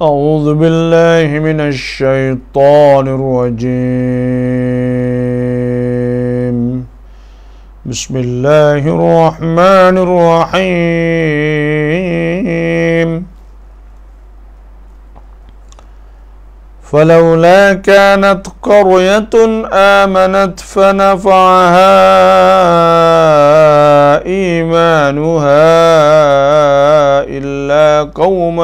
أعوذ بالله من الشيطان الرجيم. بسم الله الرحمن الرحيم. فلولا كانت قرية آمنت فنفعها إيمانها إلا قوم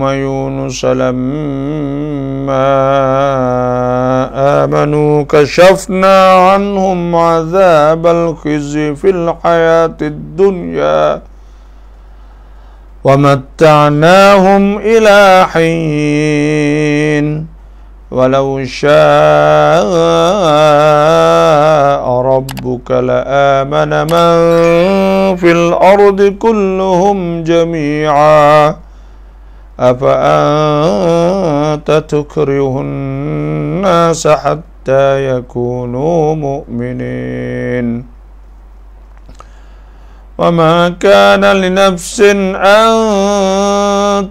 يونس لما آمنوا كشفنا عنهم عذاب الخزي في الحياة الدنيا ومتعناهم إلى حين ولو شاء ربك لآمن من في الأرض كلهم جميعا أفأنت تكره الناس حتى يكونوا مؤمنين وما كان لنفس أن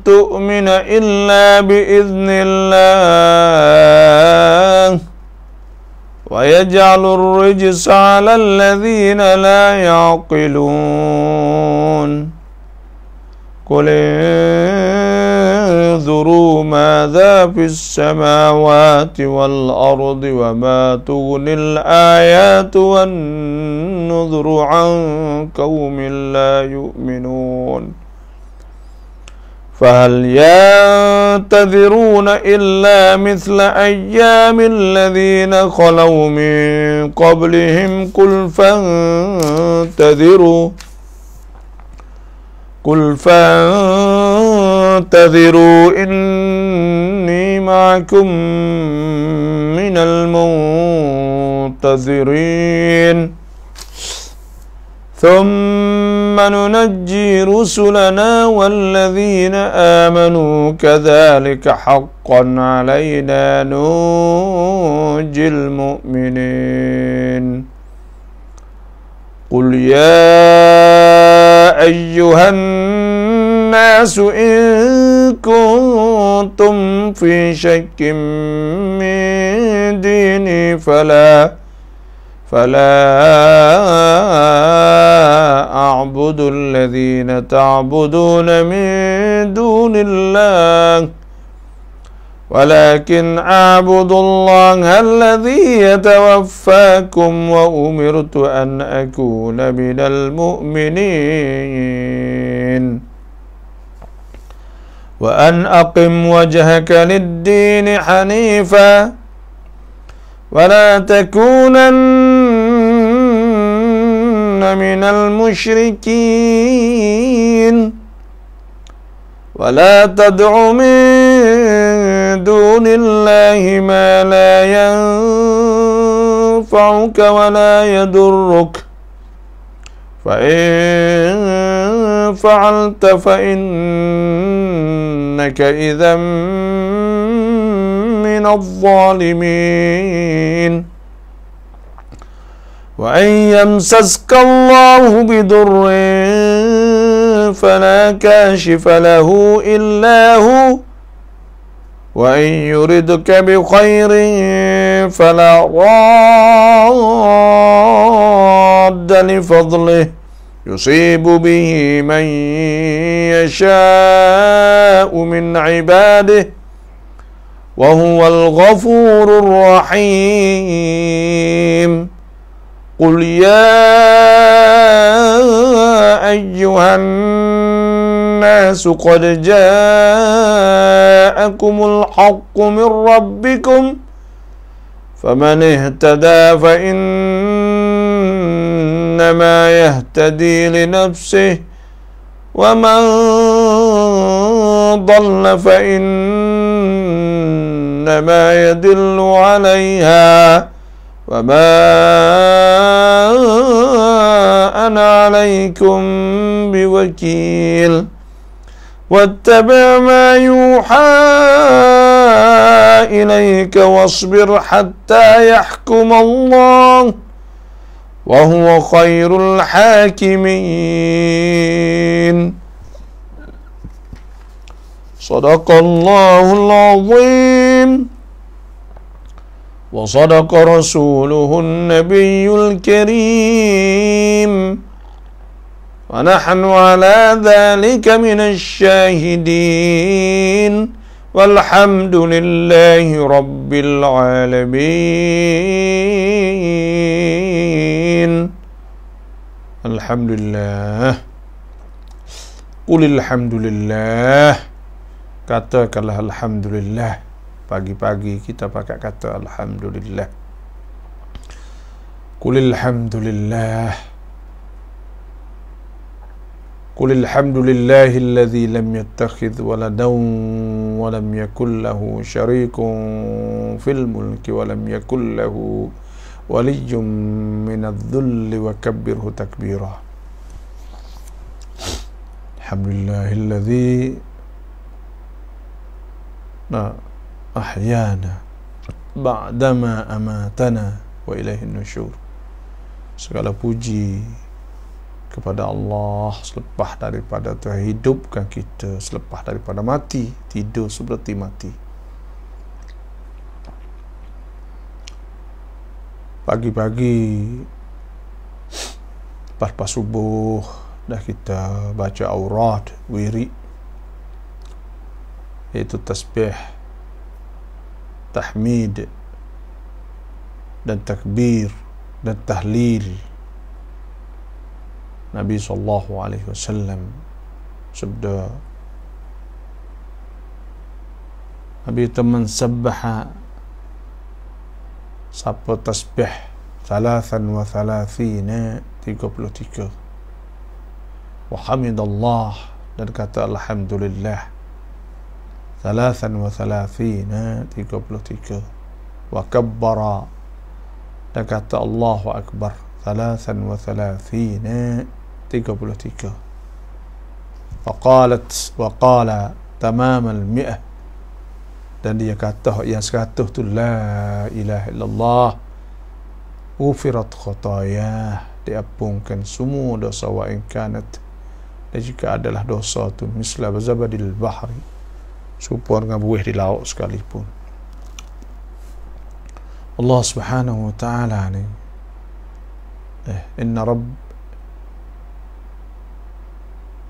تؤمن إلا بإذن الله ويجعل الرجس على الذين لا يعقلون قل انظروا ماذا في السماوات والأرض وما تغني الآيات والنذر عن قوم لا يؤمنون فهل ينتظرون إلا مثل أيام الذين خلوا من قبلهم قل فانتظروا إني معكم من المنتظرين ثم ننجي رسلنا والذين آمنوا كذلك حقا علينا ننجي المؤمنين قل يا أيها الناس إن كنتم في شك من ديني فلا أعبد الذين تعبدون من دون الله ولكن أعبد الله الذي يتوفاكم وأمرت أن أكون من المؤمنين وأن أقم وجهك للدين حنيفا ولا تكونن من المشركين ولا تدع من دون الله ما لا ينفعك ولا يضرك فإن فعلت فإنك إذا من الظالمين وإن يمسسك الله بضر فلا كاشف له إلا هو وإن يردك بخير فلا راد لفضله يصيب به من يشاء من عباده وهو الغفور الرحيم قل يا أيها الناس قد جاءكم الحق من ربكم فمن اهتدى فإنما يهتدي لنفسه ومن ضل فإنما يدل عليها وما أنا عليكم بوكيل واتبع ما يوحى إليك واصبر حتى يحكم الله وهو خير الحاكمين. Sadaqallahul azim. Wa sadaqa rasuluhun nabiyyul karim. Wa nahnu ala dhalika minasy syahidin. Walhamdulillahi rabbil alamin. Alhamdulillah. Qulil hamdulillah. Katakanlah alhamdulillah. Pagi-pagi kita pakai kata alhamdulillah. Qulil hamdulillah. Qulil hamdulillahilladzi lam yattakhidh waladan wa lam yakul lahu syarikun fil mulki wa lam yakul lahu waliyyun minadh-dhulli wa kabbirhu takbira. Alhamdulillahilladzi ahyana ba'dama amatana wa ilaihin nusyur. Segala puji kepada Allah selepas daripada Tuhan hidupkan kita, selepas daripada mati, tidur seperti mati. Pagi-pagi lepas subuh dah kita baca aurat, wirid, iaitu tasbih, tahmid dan takbir dan tahlil. Nabi SAW sabda, Nabi teman sabbaha, siapa tasbih 33 wa hamidallah, dan kata alhamdulillah 33 wa kabbara, dan kata Allahu akbar 33 wa qala tamam al-mi'ah, dan dia kata yang 100 tu la ilaha illallah, ufirat khatayah, diampunkan semua dosa, wa in kanat, dan jika adalah dosa tu misla zabadil bahri, serupa dengan buih di laut sekalipun. Allah Subhanahu wa ta'ala ni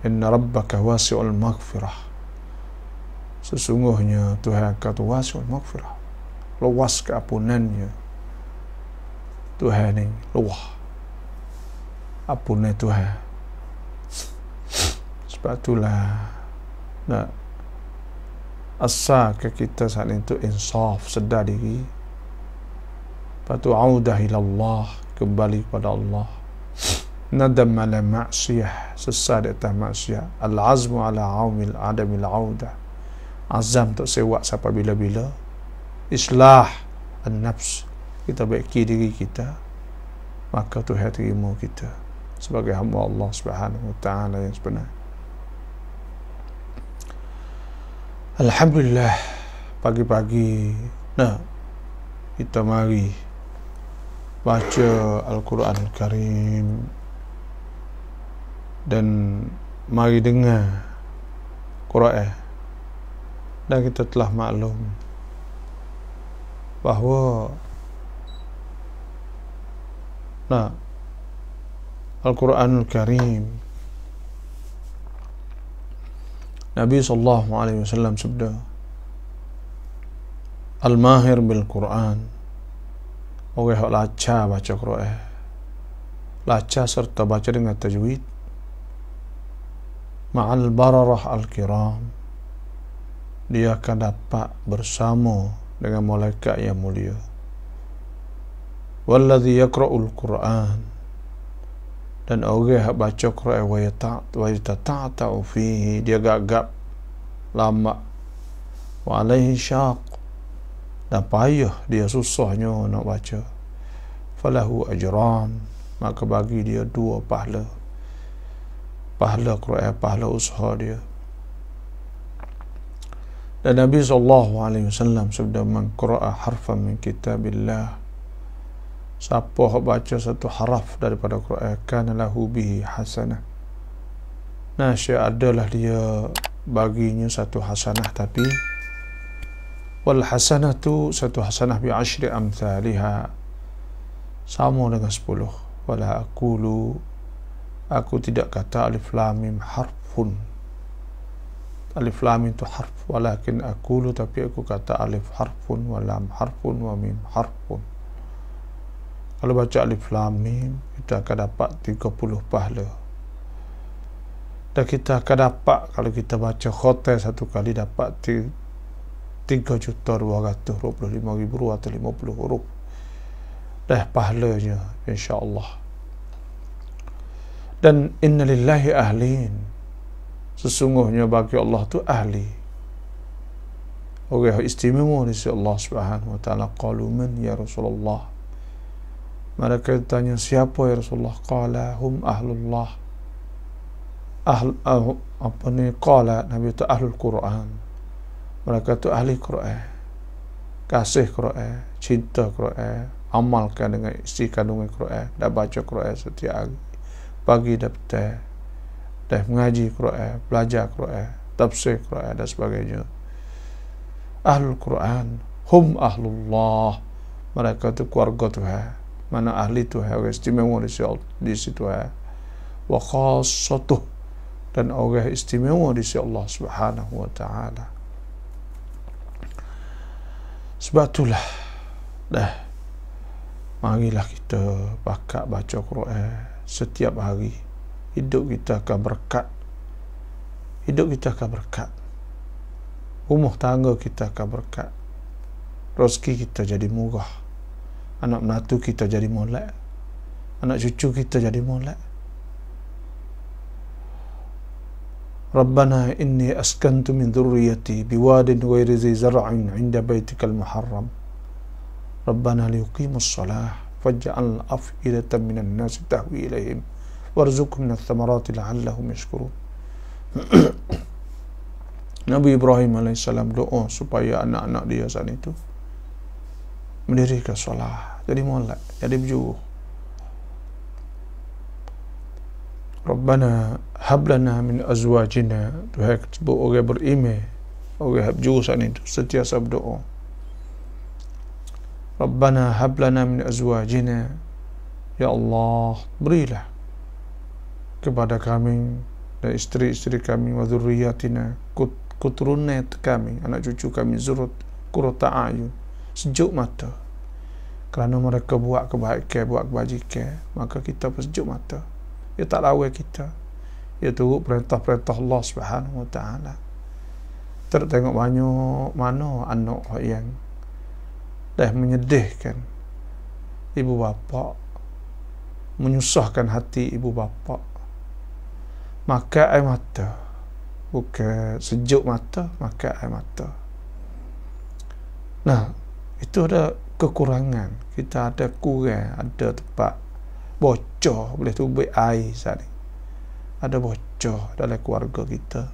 Inna rabbaka wasi'ul maghfirah, sesungguhnya Tuhan kata wasi'ul maghfirah, luas keampunannya. Tuhan ni luas ampunnya Tuhan. Sebab itulah nak asal ke kita saat itu insaf, sedar diri, lepas tu audah ilallah, kembali kepada Allah, nadam ala ma'siyah, sesat di atas maksiat, al-azmu ala awmil adamil audah, azam tak sewak sampai bila-bila, islah an-nafs, kita baiki diri kita, maka Tuhan terima kita sebagai hamba Allah Subhanahu wa ta'ala yang sebenar. Alhamdulillah, pagi-pagi kita mari baca Al-Quranul Karim dan mari dengar Quran. Dan kita telah maklum bahawa Al-Quranul Karim, Nabi SAW sabda, Al-Mahir bil-Quran, orang yang lancar baca Quran, lancar serta baca dengan tajwid, ma'al bararah al-kiram, dia akan dapat bersama dengan malaikat yang mulia. Walladhi yaqra'ul Quran, dan orang yang baca Quran wa yatata'u fihi, dia gagap lama, wa alaihi syaq, dan payah dia, susahnya nak baca, falahu ajran, maka bagi dia 2 pahala, pahala Quran, pahala usaha dia. Dan Nabi SAW sabda, man qara'a harfan min kitabillah, siapa yang baca satu haraf daripada Quran, kana lahu bihi hasanah, nasya adalah dia baginya satu hasanah, tapi wal hasanatu, satu hasanah bi asyri amthaliha, sama dengan 10. Wala aqulu, aku tidak kata alif lam mim harfun. Alif lam itu harf, walakin aqulu, tapi aku kata alif harfun wa lam harfun wa mim harfun. Kalau baca alif lam mim, kita akan dapat 30 pahala. Dan kita akan dapat, kalau kita baca khotel satu kali, dapat 3.225.000 atau 50 huruf. Dah pahalanya, insyaAllah. Dan inna lillahi ahlin, sesungguhnya bagi Allah tu ahli, orang istimewa di sisi Allah Subhanahu wa taala. Qalu man ya Rasulullah, mereka tanya siapa ya Rasulullah? Qala hum ahlullah, qala Nabi itu ahlul Quran, mereka tu ahli Quran, kasih Quran, cinta Quran, amalkan dengan isi kandungan Quran, dah baca Quran setiap hari, pagi daftar, dah mengaji Quran, belajar Quran, tafsir Quran dan sebagainya. Ahlul Quran, hum ahlullah, mereka tu keluarga Tuhan. Mana ahli Tuhan, orang istimewa di sisi Tuhan. Wa khassatuh, dan orang istimewa di sisi Allah Subhanahu wa taala. Sebab itulah dah, marilah kita bakat baca Quran setiap hari. Hidup kita akan berkat. Hidup kita akan berkat. Rumah tangga kita akan berkat. Rezeki kita jadi murah. Anak menantu kita jadi molek. Anak cucu kita jadi molek. Rabbana inni askantu min dhurriyyati biwadin ghairi dhi zar'in 'inda baitikal muharram. Rabbana liyuqimus shalah faj'al af'idatan minan nasi tahwi ilaihim warzuqhum minats thamarati la'allahum yashkurun. Nabi Ibrahim alaihissalam doa supaya anak-anak dia saat itu mendirikan solat, jadi molek, jadi berjuruh. Rabbana hablana min azwajina, Tuhan sebut orang beriman, orang berjuruh saat itu sentiasa berdoa. Rabbana hablana min azwajina, ya Allah berilah kepada kami dan isteri-isteri kami, wa dzurriyyatina, keturunan kami, anak cucu kami, zurut qurrata a'yun, sejuk mata. Kerana mereka buat kebaikan, buat kebajikan, maka kita pun sejuk mata. Ia tak lawan kita, ia turut perintah-perintah Allah Subhanahu wa taala. Tak tengok banyak mana anak yang dah menyedihkan ibu bapa, menyusahkan hati ibu bapa, maka air mata, bukan sejuk mata, maka air mata. Nah, itu ada kekurangan. Kita ada kurang, ada tempat bocor, boleh tubik air saat ni. Ada bocor dalam keluarga kita.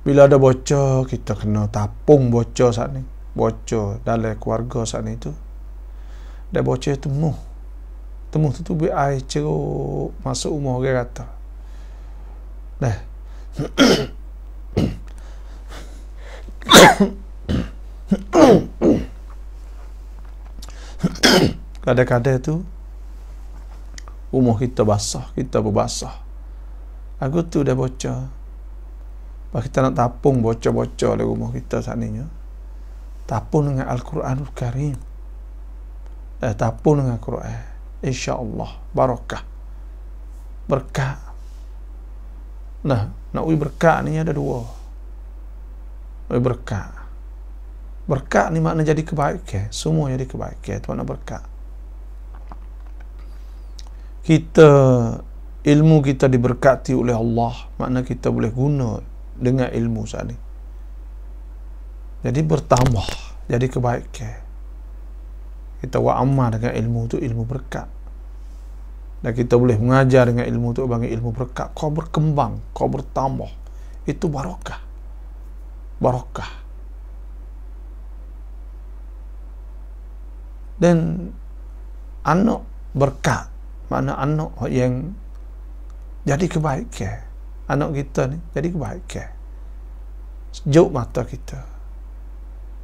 Bila ada bocor, kita kena tapung bocor saat ni. Bocor dalam keluarga saat ni tu. Dah bocor temuh. Temuh tu tubik air ceruk masuk rumah orang kata. Dah. Kadang-kadang tu rumah kita basah, kita berbasah. Aku tu dah bocor. Lepas kita nak tapung bocor-bocor di rumah kita saat ni. Tapung dengan Al-Quranul Karim. Tapung dengan Quran. InsyaAllah barakah. Berkah. Nah, nak uji berkah ni ada dua. Berkah. Berkah ni makna jadi kebaikan. Semua jadi kebaikan. Itu makna berkah. Kita, ilmu kita diberkati oleh Allah, makna kita boleh guna dengan ilmu saat ni. Jadi bertambah, jadi kebaikan. Kita buat amal dengan ilmu tu, ilmu berkat. Dan kita boleh mengajar dengan ilmu tu, bagi ilmu berkat. Kau berkembang, kau bertambah. Itu barakah. Barakah. Dan anak berkat, makna anak yang jadi kebaikan. anak kita ni jadi kebaikan, sejuk mata kita,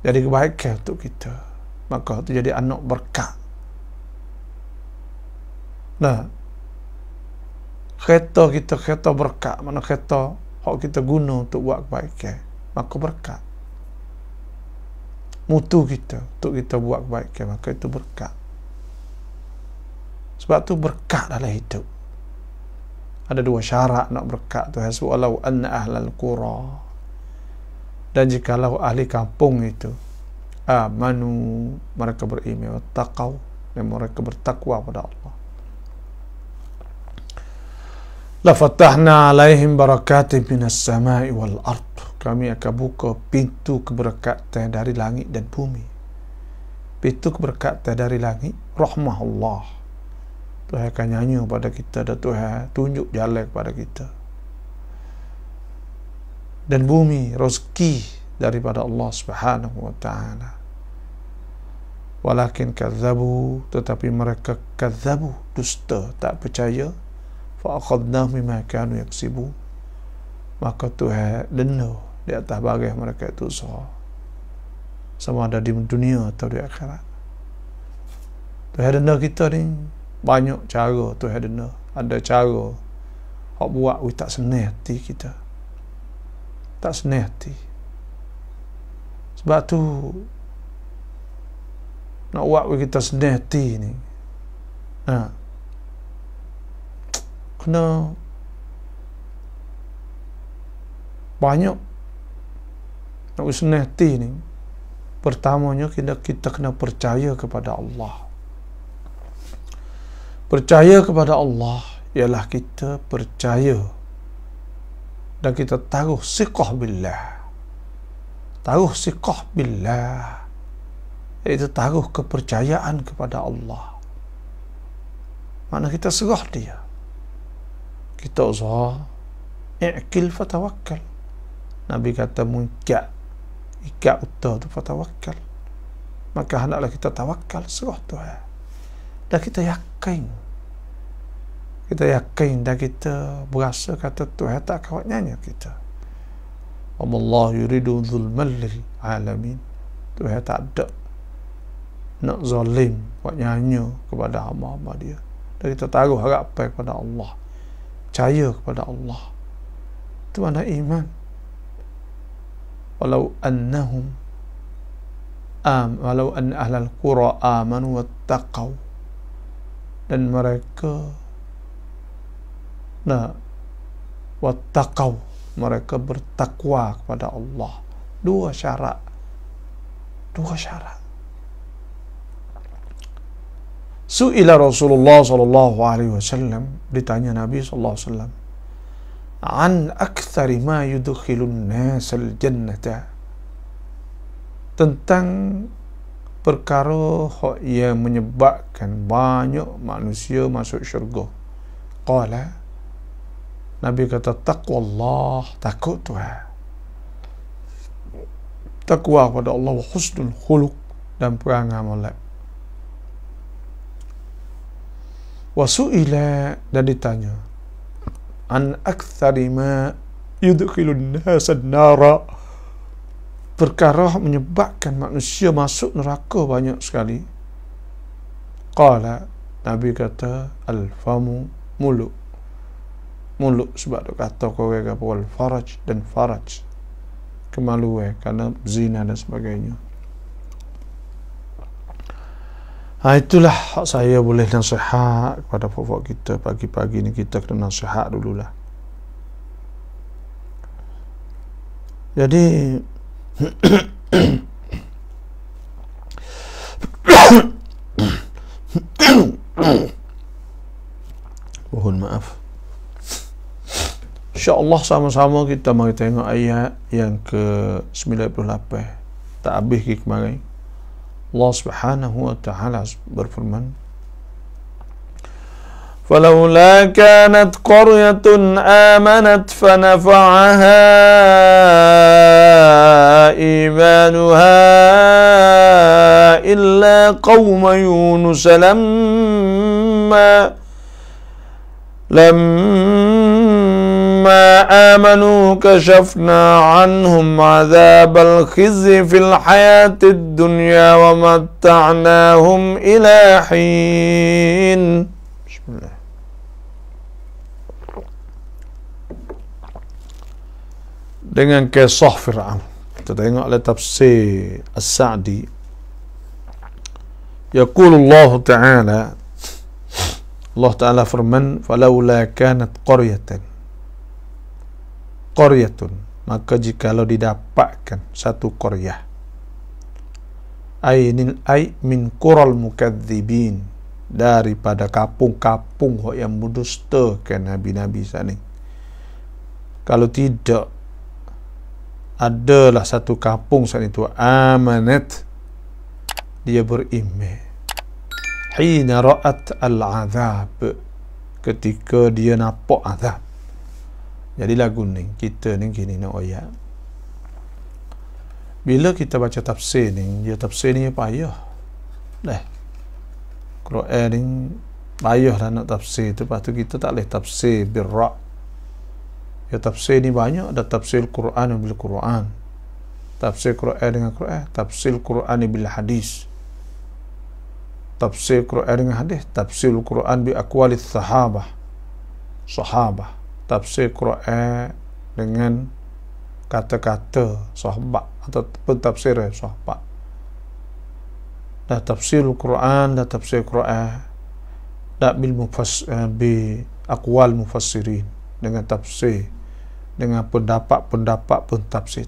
jadi kebaikan untuk kita, maka itu jadi anak berkat. Nah, kereta kita kereta berkat, mana kereta hak kita guna untuk buat kebaikan, maka berkat. Mutu kita untuk kita buat kebaikan, maka itu berkat. Sebab tu berkat dalam hidup. Ada dua syarat nak berkat tu. Walau anna ahlal qura, dan jikalau ahli kampung itu amanu, mereka beriman, wattaqau, dan mereka bertakwa pada Allah, la fatahna alaihim barakatin minas samai wal ard, kami akan buka pintu keberkatan dari langit dan bumi. Pintu keberkatan dari langit, rahmah Allah, Tuhan akan nyanyi pada kita, dan Tuhan tunjuk jalan kepada kita. Dan bumi, rezeki daripada Allah Subhanahu wa ta'ala. Walakin kadzabu, tetapi mereka kadzabu, dusta, tak percaya. Fa'akhadnahum bima kanu yaksibun, maka Tuhan denda di atas bagai mereka itu usaha, sama ada di dunia atau di akhirat. Tuhan denda kita ni banyak cara. Tuhan denda, ada cara hak buat we tak senang hati kita, tak senang hati. Sebab tu nak buat we kita senang hati ni, kena banyak nak senang hati ni. Pertamanya kita kena percaya kepada Allah. Percaya kepada Allah ialah kita percaya dan kita taruh siqah billah. Taruh siqah billah, iaitu taruh kepercayaan kepada Allah. Makna kita serah dia. Kita usaha, i'kil fatawakkal. Nabi kata ikat utah tu fatawakkal. Maka hendaklah kita tawakal, serah Tuhan. Dan kita yakin dan kita berasa kata Tuhan tak kawat nyanyi kita. Wallahu yuridu zulman lil alamin. Tuhan tak ada nak zalim, buat nyanyi kepada hamba-hamba dia. Dan kita taruh harapan kepada Allah, percaya kepada Allah. Itu mana iman. Walau an ahlal qura amanu wattaqau, dan mereka wattaqau, mereka bertakwa kepada Allah. Dua syarat. Su'ila Rasulullah sallallahu alaihi wasallam, ditanya Nabi sallallahu alaihi wasallam, an aktsari ma yudkhilun nas al-jannata, tentang perkara yang menyebabkan banyak manusia masuk syurga. Qala, Nabi kata, taqwallah, takut Tuhan, takwa kepada Allah, wa husnul khuluq, dan perangai molek. Wa su'ila, dan ditanya, an aktsari ma yudkhilun nas an-nara, perkara menyebabkan manusia masuk neraka banyak sekali. Qala, Nabi kata, al-famu, mulut, sebab dia kata korang apa, wal faraj, dan faraj, kemaluan kerana zina dan sebagainya. Itulah hak saya boleh nasihat kepada pokok kita pagi-pagi ni. Kita kena nasihat dululah. Jadi mohon maaf. InsyaAllah sama-sama kita mari tengok ayat yang ke-98. Tak habis ke kemarin. Allah Subhanahu wa ta'ala berfirman, فَلَوْلَا كَانَتْ قَرْيَةٌ آمَنَتْ فَنَفَعَهَا إِيمَانُهَا إِلَّا قَوْمَ يُونُسَ لَمَّا فلما آمنوا كشفنا عنهم عذاب الخزي في الحياة الدنيا ومتعناهم إلى حين. بسم الله. Dengan kisah Fir'aun, kita tengok oleh tafsir As-Sa'di. Yaqulullah Ta'ala, Allah Ta'ala firman, "Falaula kanat qaryatan." Qaryatun, maka jikalau didapatkan satu qaryah, ay min qural mukadzibin, daripada kapung-kapung yang mendustakan nabi-nabi sana. Kalau tidak, adalah satu kampung saat itu amanat, dia beriman, hina ra'at al-azab, ketika dia nampak azab. Jadi lagu ni, kita ni gini nak ayat. Bila kita baca tafsir ni, dia tafsir ni payah. Dah. Quran ni payah lah nak tafsir tu, lepas tu kita tak boleh tafsir birra'. Ya, tafsir ni banyak. Ada tafsir Quran bil Quran, tafsir Quran dengan Quran, tafsir Quran bil hadis, tafsir Quran dengan hadis, tafsir Quran bi aqwalis sahabah, tafsir Quran dengan kata-kata sahabat ataupun tafsir sahabat. Dah tafsir Quran, dah tafsir Quran, dah bil bi aqwal mufassirin, dengan tafsir, dengan pendapat pun tafsir.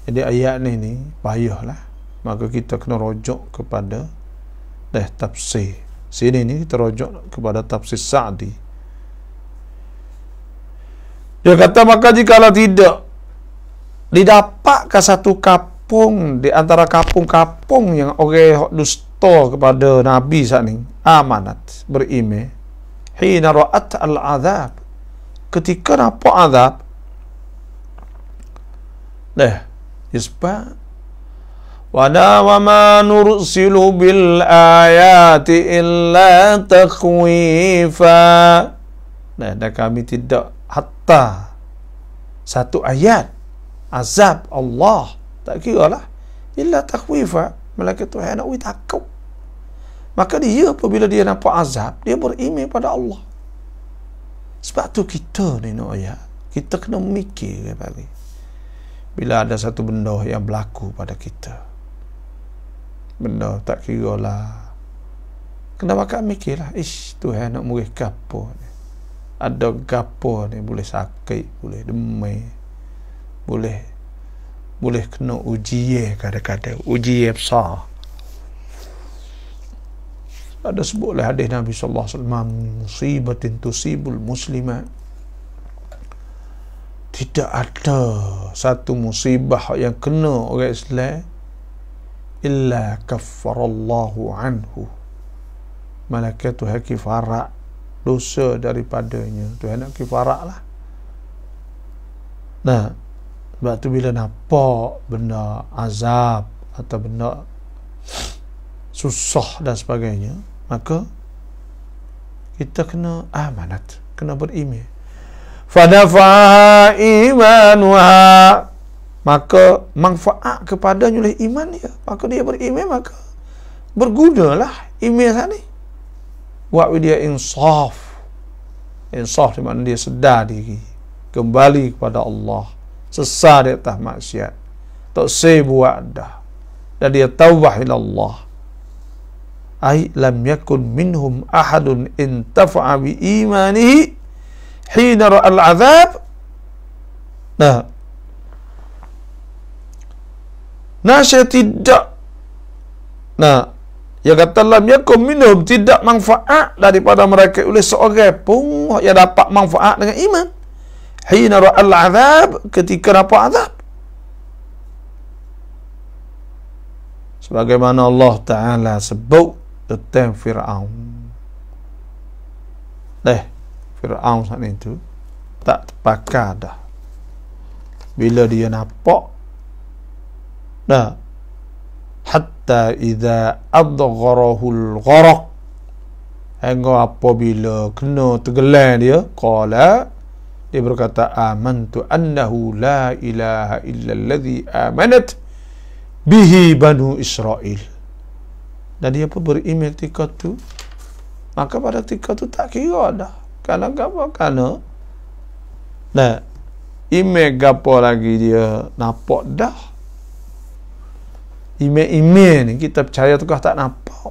Jadi ayat ni payahlah, maka kita kena rujuk kepada tafsir. Sini ni kita rujuk kepada tafsir Sa'di. Dia kata, maka jikalau tidak didapatkan satu kampung di antara kampung-kampung yang orang dusta kepada Nabi saat ni, amanat, beriman, hina ra'at al-azab, ketika nampak azab. Sebab wa ma nursilu bil ayati illa takhwifa. Dan kami tidak hatta satu ayat azab Allah, tak kira lah, illa takhwifa, malaikat Tuhan nak takut. Maka dia apabila dia nampak azab, dia beriman pada Allah. Sebab tu kita ni nak ayat, kita kena mikir kembali bila ada satu benda yang berlaku pada kita. Benda tak kira lah, kena bakal mikirlah, Tuhan nak murid gapo ni, ada gapo ni, boleh sakit, boleh demam, boleh kena ujian, kadang-kadang ujian besar. Ada sebutlah hadis Nabi sallallahu alaihi wasallam, musibatin tusibul muslimat, tidak ada satu musibah yang kena orang Islam illa kaffarallahu anhu, malaikat Tuhan kifarat dosa daripadanya. Tuhan nak kifarat lah. Nah, sebab tu bila nampak benda azab atau benda susah dan sebagainya, maka kita kena amanat, kena beriman. Fadafa imanuha, maka manfaat kepadanya oleh iman dia, maka dia beriman, maka bergunalah iman sana. Buat dia insaf di mana dia sedar diri, kembali kepada Allah, sesat di atas maksiat, tak sebuat dah, dan dia taubah ila Allah. Ay lam yakun minhum ahadun intafa'a bi imanihi hina ra'al azab. Nasya tidak. Dia kata lam yakun minhum, tidak manfaat daripada mereka oleh seorang pun yang dapat manfaat dengan iman. Hina ra'al azab, ketika dapat azab. Sebagaimana Allah Ta'ala sebut tentang Fir'aun. Fir'aun saat itu tak terpakai dah. Bila dia nampak, hatta idza adgharahul gharaq, hingga apabila kena tenggelam dia, qala, Dia berkata, amantu annahu la ilaha illa alladhi amanat bihi banu Israel. Dan dia pun beriman ketika tu. Maka pada ketika tu tak kira dah. Kerana apa? Kerana email gapo lagi dia nampak dah. Email ni kita percaya tekah tak nampak.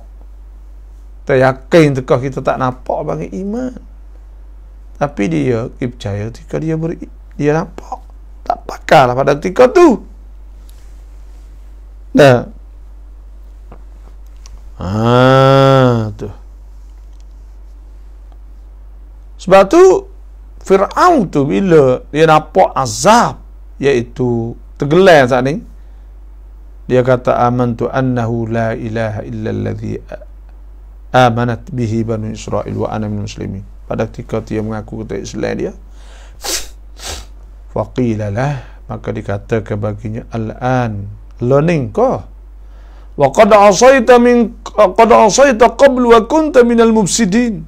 Kita yakin tekah kita tak nampak bagi iman. Tapi dia percaya ketika dia nampak. Tak pakarlah pada ketika tu. Tu. Sebab tu Fir'aun tu bila dia nampak azab, iaitu tenggelam saat ni, dia kata amantu annahu la ilaha illa alladhi amanat bihi banu Israel wa ana minal muslimin. Pada ketika dia mengaku kata Islam dia, faqila lah, maka dikatakan baginya, al-an learning kau, wa qad asaita qablu wa kunta minal mufsidin.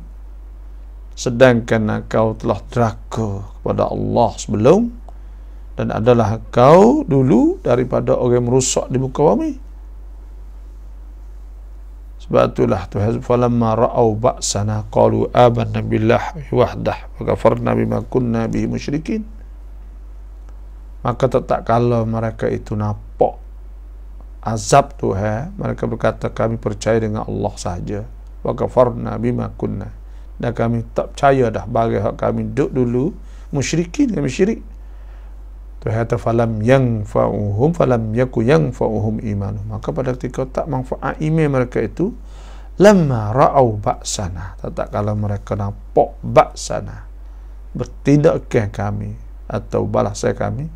Sedangkan kau telah deraka kepada Allah sebelum, dan adalah kau dulu daripada orang merusak di muka bumi. Sebab itulah Tuhan, falamma ra'au ba'sana qalu amanna billahi wahdah wa kafarna bima kunna bihi musyrikin. Maka tak kala mereka itu nampak azab Tuhan, mereka berkata kami percaya dengan Allah sahaja, wa kafarna bima kunna, dan kami tak percaya dah bagi hak kami duduk dulu musyrikin, kami syirik. Tuhan kata falam yaku yanfa'uhum imanuhum. Maka pada ketika tak manfaat iman mereka itu, lamma ra'au ba'sana, tak kala mereka nampak ba'sana, bertindak ke kami atau balasan kami,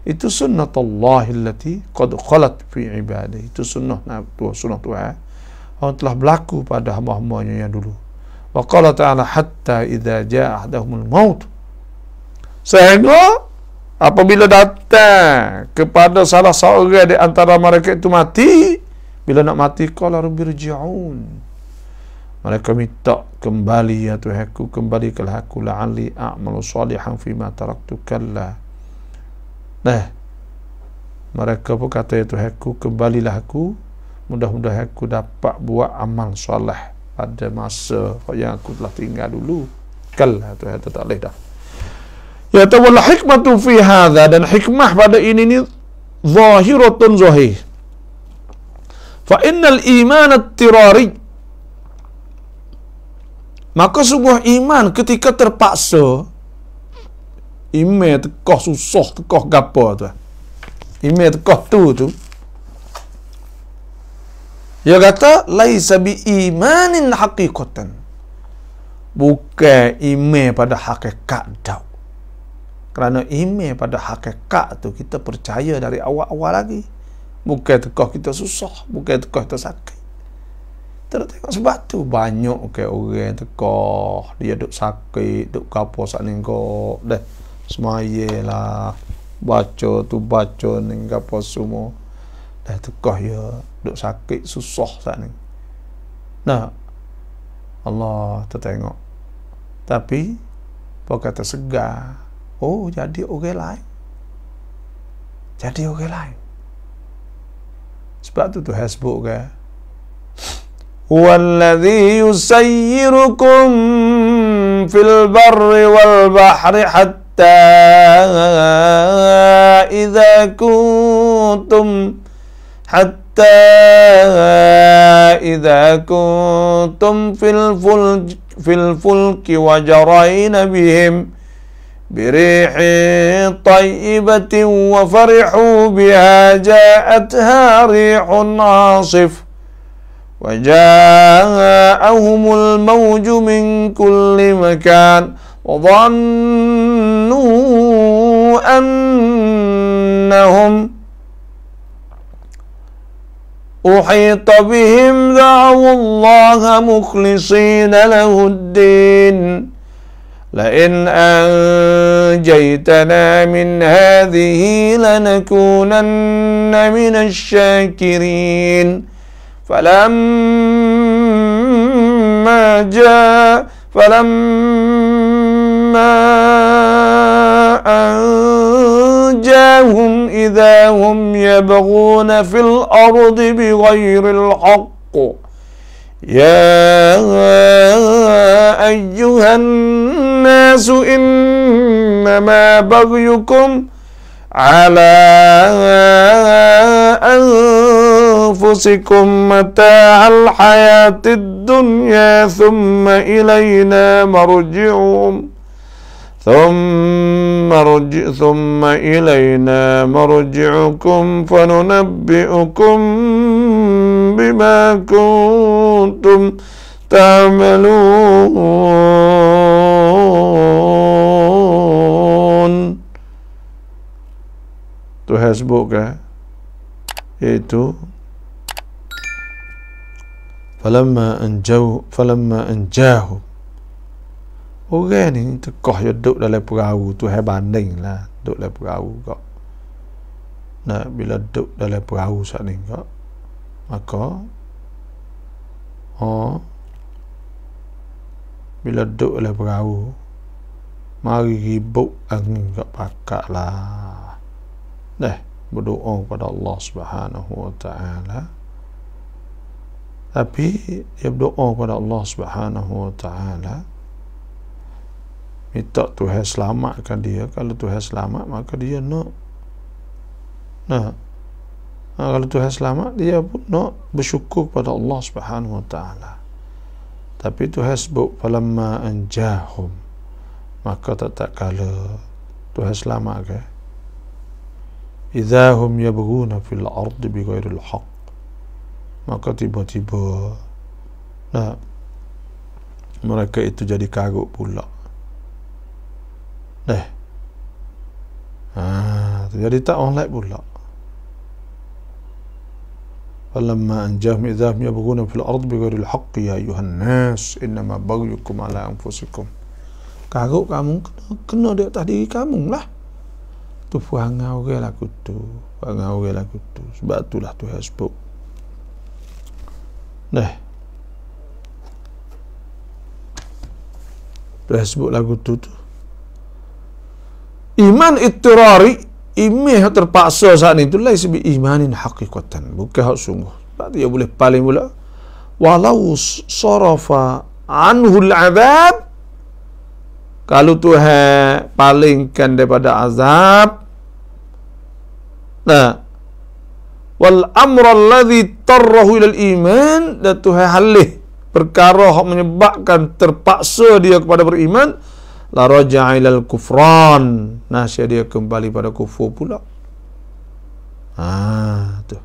itu sunnatullahi allati qad khalat fi ibadihi. Itu sunnah Tuhan yang telah berlaku pada hamba-hambanya yang dulu. Wa qala ta'ala hatta idza ja'a ahdahumul maut, sehingga apabila datang kepada salah seorang di antara mereka itu mati, bila nak mati, qala rabbi rji'un, mereka minta kembali, ya Tuhanku, kembalikanlah aku, la'alli a'malu salihan fima taraktu kalla. Mereka pun kata, ya Tuhanku, kembalilah aku, mudah-mudahan aku dapat buat amal soleh pada masa yang aku telah tinggal dulu. Kalla, Tuhan tak boleh dah. Ya tawalla hikmatu fi hadha, dan hikmah pada ini ni zahiratun zahir. Fa innal iman at-tirari, maka sebuah iman ketika terpaksa, iman tekah susah, tekah gapo tu, iman tekah tu dia kata laisa bi imanin haqiqatan, bukan iman pada hakikat dah. Kerana iman pada hakikat tu kita percaya dari awal-awal lagi. Bukan tekah kita susah, bukan tekah kita sakit. Kita tengok sebab tu banyak orang tekah, dia duk sakit, duk gapo sak ni kok dah semayalah, baca tu baca ni gapo semua. Dah tekah ya, duk sakit susah sak ni. Allah tertengok. Tapi apa kata segar. Oh, jadi orang lain. Jadi orang lain. Sebab tu Tuhan sebut ke, huwallazi yusayyirukum fil barri wal bahri hatta idza kuntum fil fulki wa jarayna bihim بريح طيبة وفرحوا بها جاءتها ريح عاصف وجاءهم الموج من كل مكان وظنوا أنهم أحيط بهم دعوا الله مخلصين له الدين لئن أنجيتنا من هذه لنكونن من الشاكرين فلما أنجاهم إذا هم يبغون في الأرض بغير الحق يا أيها الناس إنما بغيكم على أنفسكم متاع الحياة الدنيا ثم إلينا مرجعكم فننبئكم بما كنتم تعملون. Tuhan sebutkan iaitu falamma anjahum. Orang ni tekoh je duduk dalam perahu, Tuhan banding lah duduk dalam perahu kok. Nah, bila duduk dalam perahu saat ni kok, maka bila duduk dalam perahu, mari ribut angin kok pakak lah. Berdoa kepada Allah Subhanahu wa ta'ala. Tapi dia berdoa kepada Allah Subhanahu wa ta'ala, minta Tuhan selamatkan dia. Kalau Tuhan selamat, maka dia nak. Kalau Tuhan selamat, dia pun nak bersyukur kepada Allah Subhanahu wa ta'ala. Tapi Tuhan sebut falamma anjahum, maka tak kala Tuhan selamatkan, idza hum yabghuna fil ardi bighairil haqq, maka tiba-tiba mereka itu jadi karut pula. Jadi tak online pula. Falamma anjahum idza hum yabghuna fil ardi bighairil haqq ya ayuhan nas innama baghyukum ala anfusikum. Karut kamu kena di atas diri kamu lah. Tu perangai orang laku tu. Sebab itulah Tuhan sebut. Tuhan sebut lagu tu. Iman ittirari, iman terpaksa saat ni tu laisa bi imanin haqiqatan, bukan hak sungguh. Sebab dia boleh paling pula walau sarafa anhu al-'adzab, kalau Tuhan palingkan daripada azab, wal amra alladhi tarrahu ila al-iman, dan Tuhan halih perkara yang menyebabkan terpaksa dia kepada beriman, la raja'a ila al-kufran, nasya dia kembali pada kufur pula. Tu.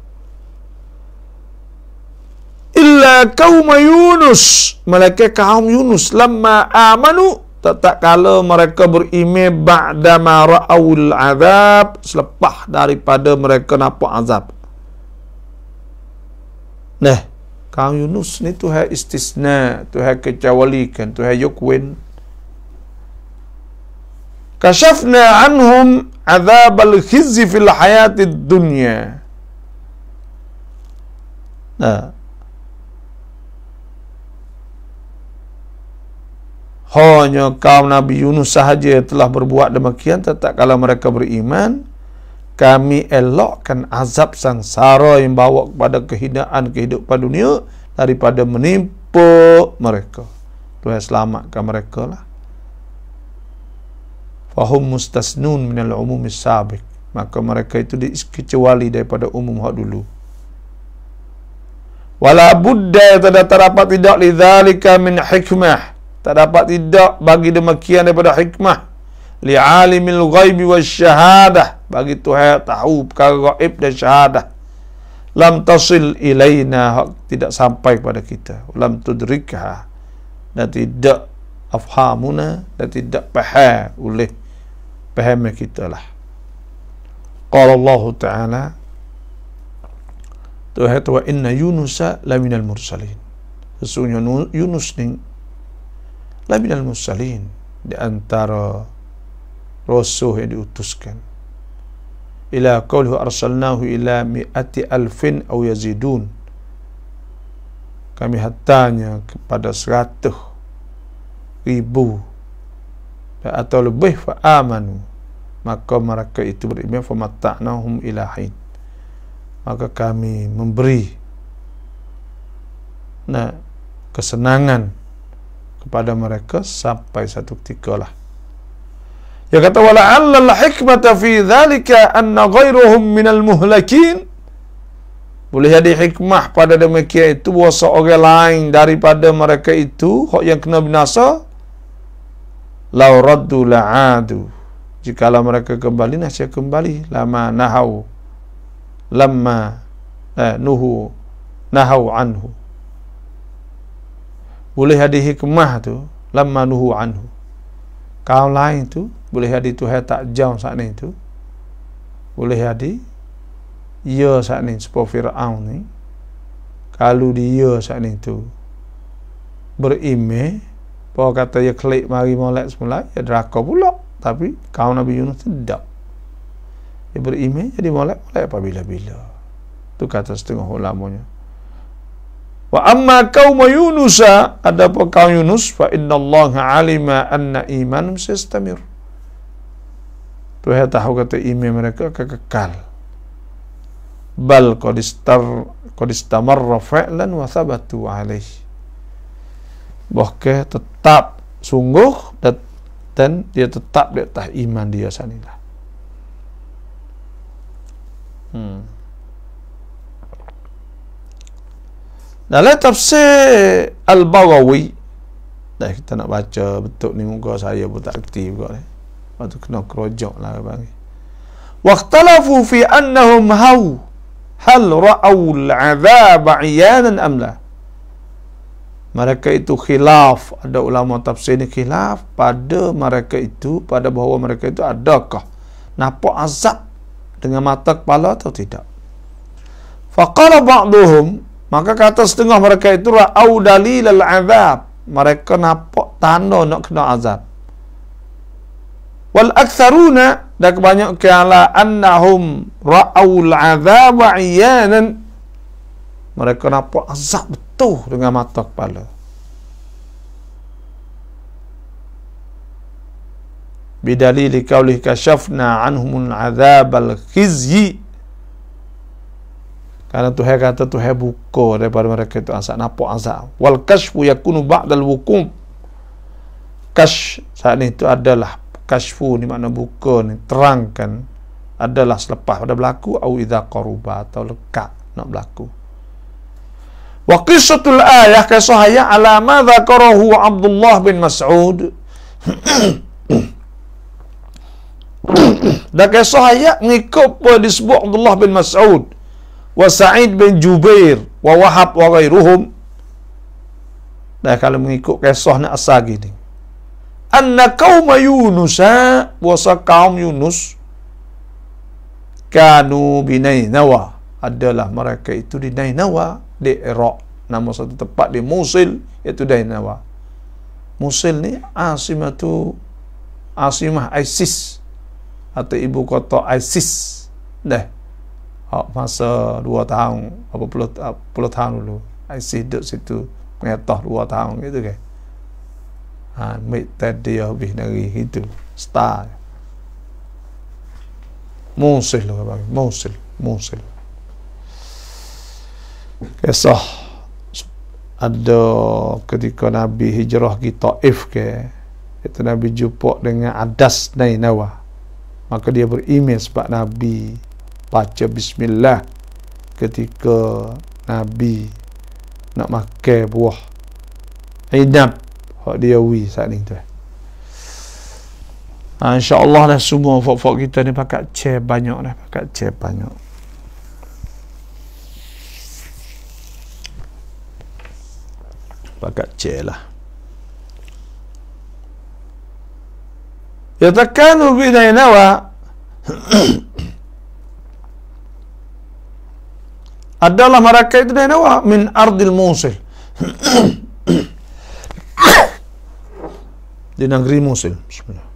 Illa kaum Yunus, malaikat kaum Yunus, lamma amanu, tak kala mereka beriman ba'da ma ra'awul azab, selepas daripada mereka nampak azab. Kaum Yunus ni Tuhan istisna, Tuhan kecualikan, Tuhan yukwin. Kashafna anhum azab al-khizzi fil hayatid dunya. Hanya kaum Nabi Yunus sahaja telah berbuat demikian, tetap kalau mereka beriman, kami elokkan azab sangsara yang bawa kepada kehinaan kehidupan dunia daripada menimpa mereka. Tuhan selamatkan mereka lah. Fahum mustasnun minal umumi sabiq, maka mereka itu dikecuali daripada umum hak dulu. Wala budda, tak dapat tidak lidzalika min hikmah, tak dapat tidak bagi demikian daripada hikmah, li'alimil ghaibi wasyahadah, bagi Tuhan tahu perkara gaib dan syahadah, lam tasil ilaina, tidak sampai kepada kita, lam tudrikha, dan tidak afhamuna, dan tidak faham oleh faham kita lah. Qala Allah Ta'ala, Tuhan wa inna Yunusa laminal mursalin, sesungguhnya Yunus ni laminal mursalin, di antara rasul yang diutuskan. Ila qawlihi arsalnahu ila mi'ati alfin aw yazidun, kami hantarnya kepada 100,000 atau lebih, fa amanu, maka mereka itu beriman, famatta'nahum ila hin, maka kami memberi kesenangan kepada mereka sampai satu ketika lah. Ya kata wala'alla al-hikmata fi dhalika anna ghairuhum minal muhlakin, boleh jadi hikmah pada demikian itu bahawa seorang lain daripada mereka itu yang kena binasa, law raddu la'adu, jikalau mereka kembali, nasya kembali, lamma nahau anhu, boleh ada hikmah tu, lamma nuhu anhu, kaum lain tu boleh ada Tuhan tak jauh saat ni tu, boleh ada ya saat ni sebab Fir'aun ni, kalau dia saat ni tu berimeh bahawa kata ya klik mari molek semula, ya deraka pula, tapi kaum Nabi Yunus tidak, dia berimeh jadi molek apabila-bila. Tu kata setengah ulamanya. Wa amma kaum Yunus, adapun kaum Yunus, fa innallaha alima anna imanum sistamir, Tuhan tahu kata iman mereka akan kekal, bal qad istamarra fa'lan wa thabatu alaih, bahkan tetap sungguh dan dia tetap di atas iman dia sanilah. Dalam tafsir Al-Baghawi, dah kita nak baca betul ni, muka saya pun tak aktif juga ni, waktu kena kerojok lah bagi. Waqtalafu fi annahum hal ra'awul azab iyanan am la, mereka itu khilaf, ada ulama tafsir ni khilaf pada mereka itu, pada bahawa mereka itu adakah nampak azab dengan mata kepala atau tidak. Faqala ba'duhum, maka kata setengah mereka itu ra'au dalil al-azab, mereka nampak tanda nak kena azab. Wal aktsaruna, dan kebanyakan la annahum ra'au al-azab iyanan, mereka nampak azab betul dengan mata kepala. Bidalili qaulih kashafna anhumul azab al-khizyi, karena Tuhan kata Tuhan buka daripada mereka itu azab, nampak azab. Wal kashfu yakunu ba'dal wuqum, kash saat ini itu adalah kashfu ni makna buka ni, terangkan, adalah selepas pada berlaku, au idza qaruba, atau lekat nak berlaku. Wa qissatul ayah, kisah ayat ala ma dzakarahu Abdullah bin Mas'ud, dan kisah ayat mengikut apa disebut Abdullah bin Mas'ud wa Sa'id bin Jubair wa Wahab wa ghairuhum. Dan kalau mengikut kisah ni asal gini, anna kaum Yunus, wasa kaum Yunus, kanu bi Nainawa, adalah mereka itu di Nainawa, di Iraq, nama satu tempat di Mosul, iaitu Nainawa. Mosul ni asimah ISIS, atau ibu kota ISIS dah. Masa 2 tahun, apa puluh tahun dulu ISIS duduk situ, mengetah 2 tahun gitu kan. Mate dia habis dari itu star Mosul lah bang, Mosul. Kisah ada ketika Nabi hijrah ke Taif ke, itu Nabi jumpa dengan Adas Nainawa, maka dia beriman sebab Nabi baca bismillah ketika Nabi nak makan buah inab hak dia wi saat ni tu. InsyaAllah dah semua fok-fok kita ni pakai chair banyak dah, pakai chair banyak. Pakai chair lah. Yatakanu bi Nainawa adalah mereka itu Nainawa min ardil Mosul, di negeri Mosul. Bismillah.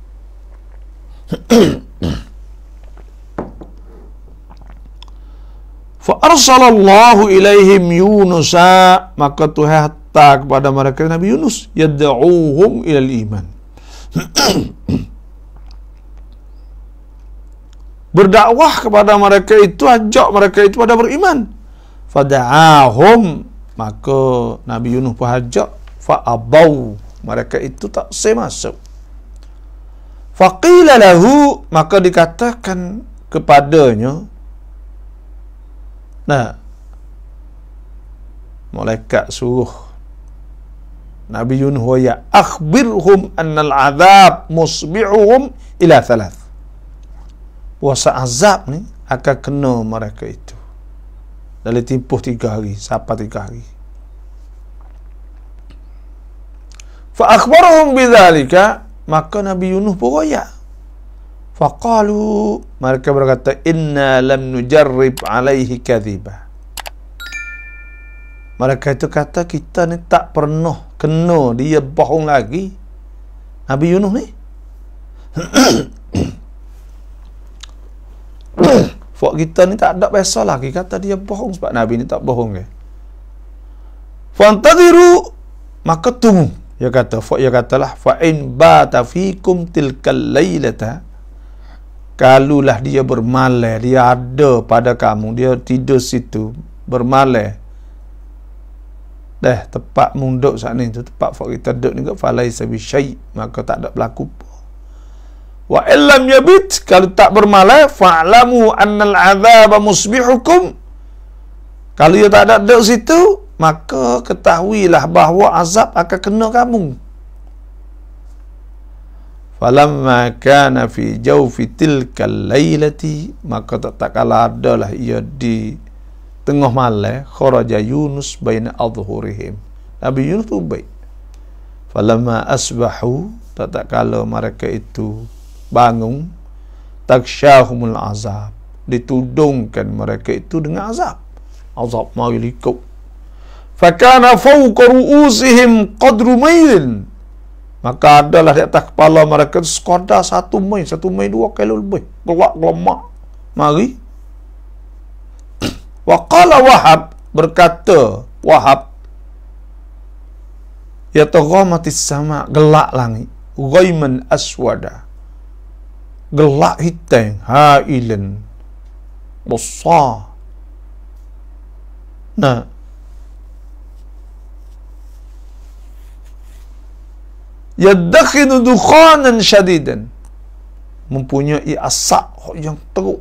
Fa arsalallahu ilaihim Yunusa, maka Tuhan hantar kepada mereka Nabi Yunus, yad'uhum ilal iman, berdakwah kepada mereka itu, ajak mereka itu pada beriman. Fada'ahum, maka Nabi Yunus pun ajak, fa'abau, mereka itu tak masuk. Faqila lahu, maka dikatakan kepadanya, nah, malaikat suruh Nabi Yunus, wa ya akhbirhum annal azab musbi'uhum ila thalath. Puasa azab ni akan kena mereka itu dalam tempoh 3 hari, sampai 3 hari. Fa akhbarahum bidzalika, maka Nabi Yunus pun royak. Faqalu, mereka berkata, inna lam nujarrib alaihi kadhiba. Mereka itu kata, kita ni tak pernah kena dia bohong lagi. Nabi Yunus ni Fak kita ni tak ada biasa lagi kata dia bohong, sebab Nabi ni tak bohong ke. Fantadiru, maka tunggu. Dia kata, dia katalah, fa in bata fikum tilkal lailata, kalulah dia bermalam, dia ada pada kamu, dia tidur situ bermalam. Dah tempat munduk saat ni tu, tempat fak kita duduk ni, falaisa bi syai', maka tak ada berlaku. Wa illam yabit, kalau tak bermalam, fa'lamu annal azaba musbihukum, kalau dia tak ada duduk situ, maka ketahuilah bahawa azab akan kena kamu. Falamma kana fi jawfi tilkal lailati, maka tak kala adalah ia di tengah malam, kharaja Yunus baina adhhurihim, Nabi Yunus tu baik. Falamma asbahu, tak kala mereka itu bangun, taksyahumul azab, ditudungkan mereka itu dengan azab. Azab mari likuk. Fakana fawqa ru'usihim qadru mailin, maka adalah di atas kepala mereka sekadar 1 mail, 1 mail 2 kilo lebih, gelak lemak. Mari. Wa qala Wahab, berkata Wahab, yataghamatis sama, gelak langit, ghaiman aswada, gelak hitam, hailan besar. Nah, yadakhinu dukhanan syadidan, mempunyai asap yang teruk,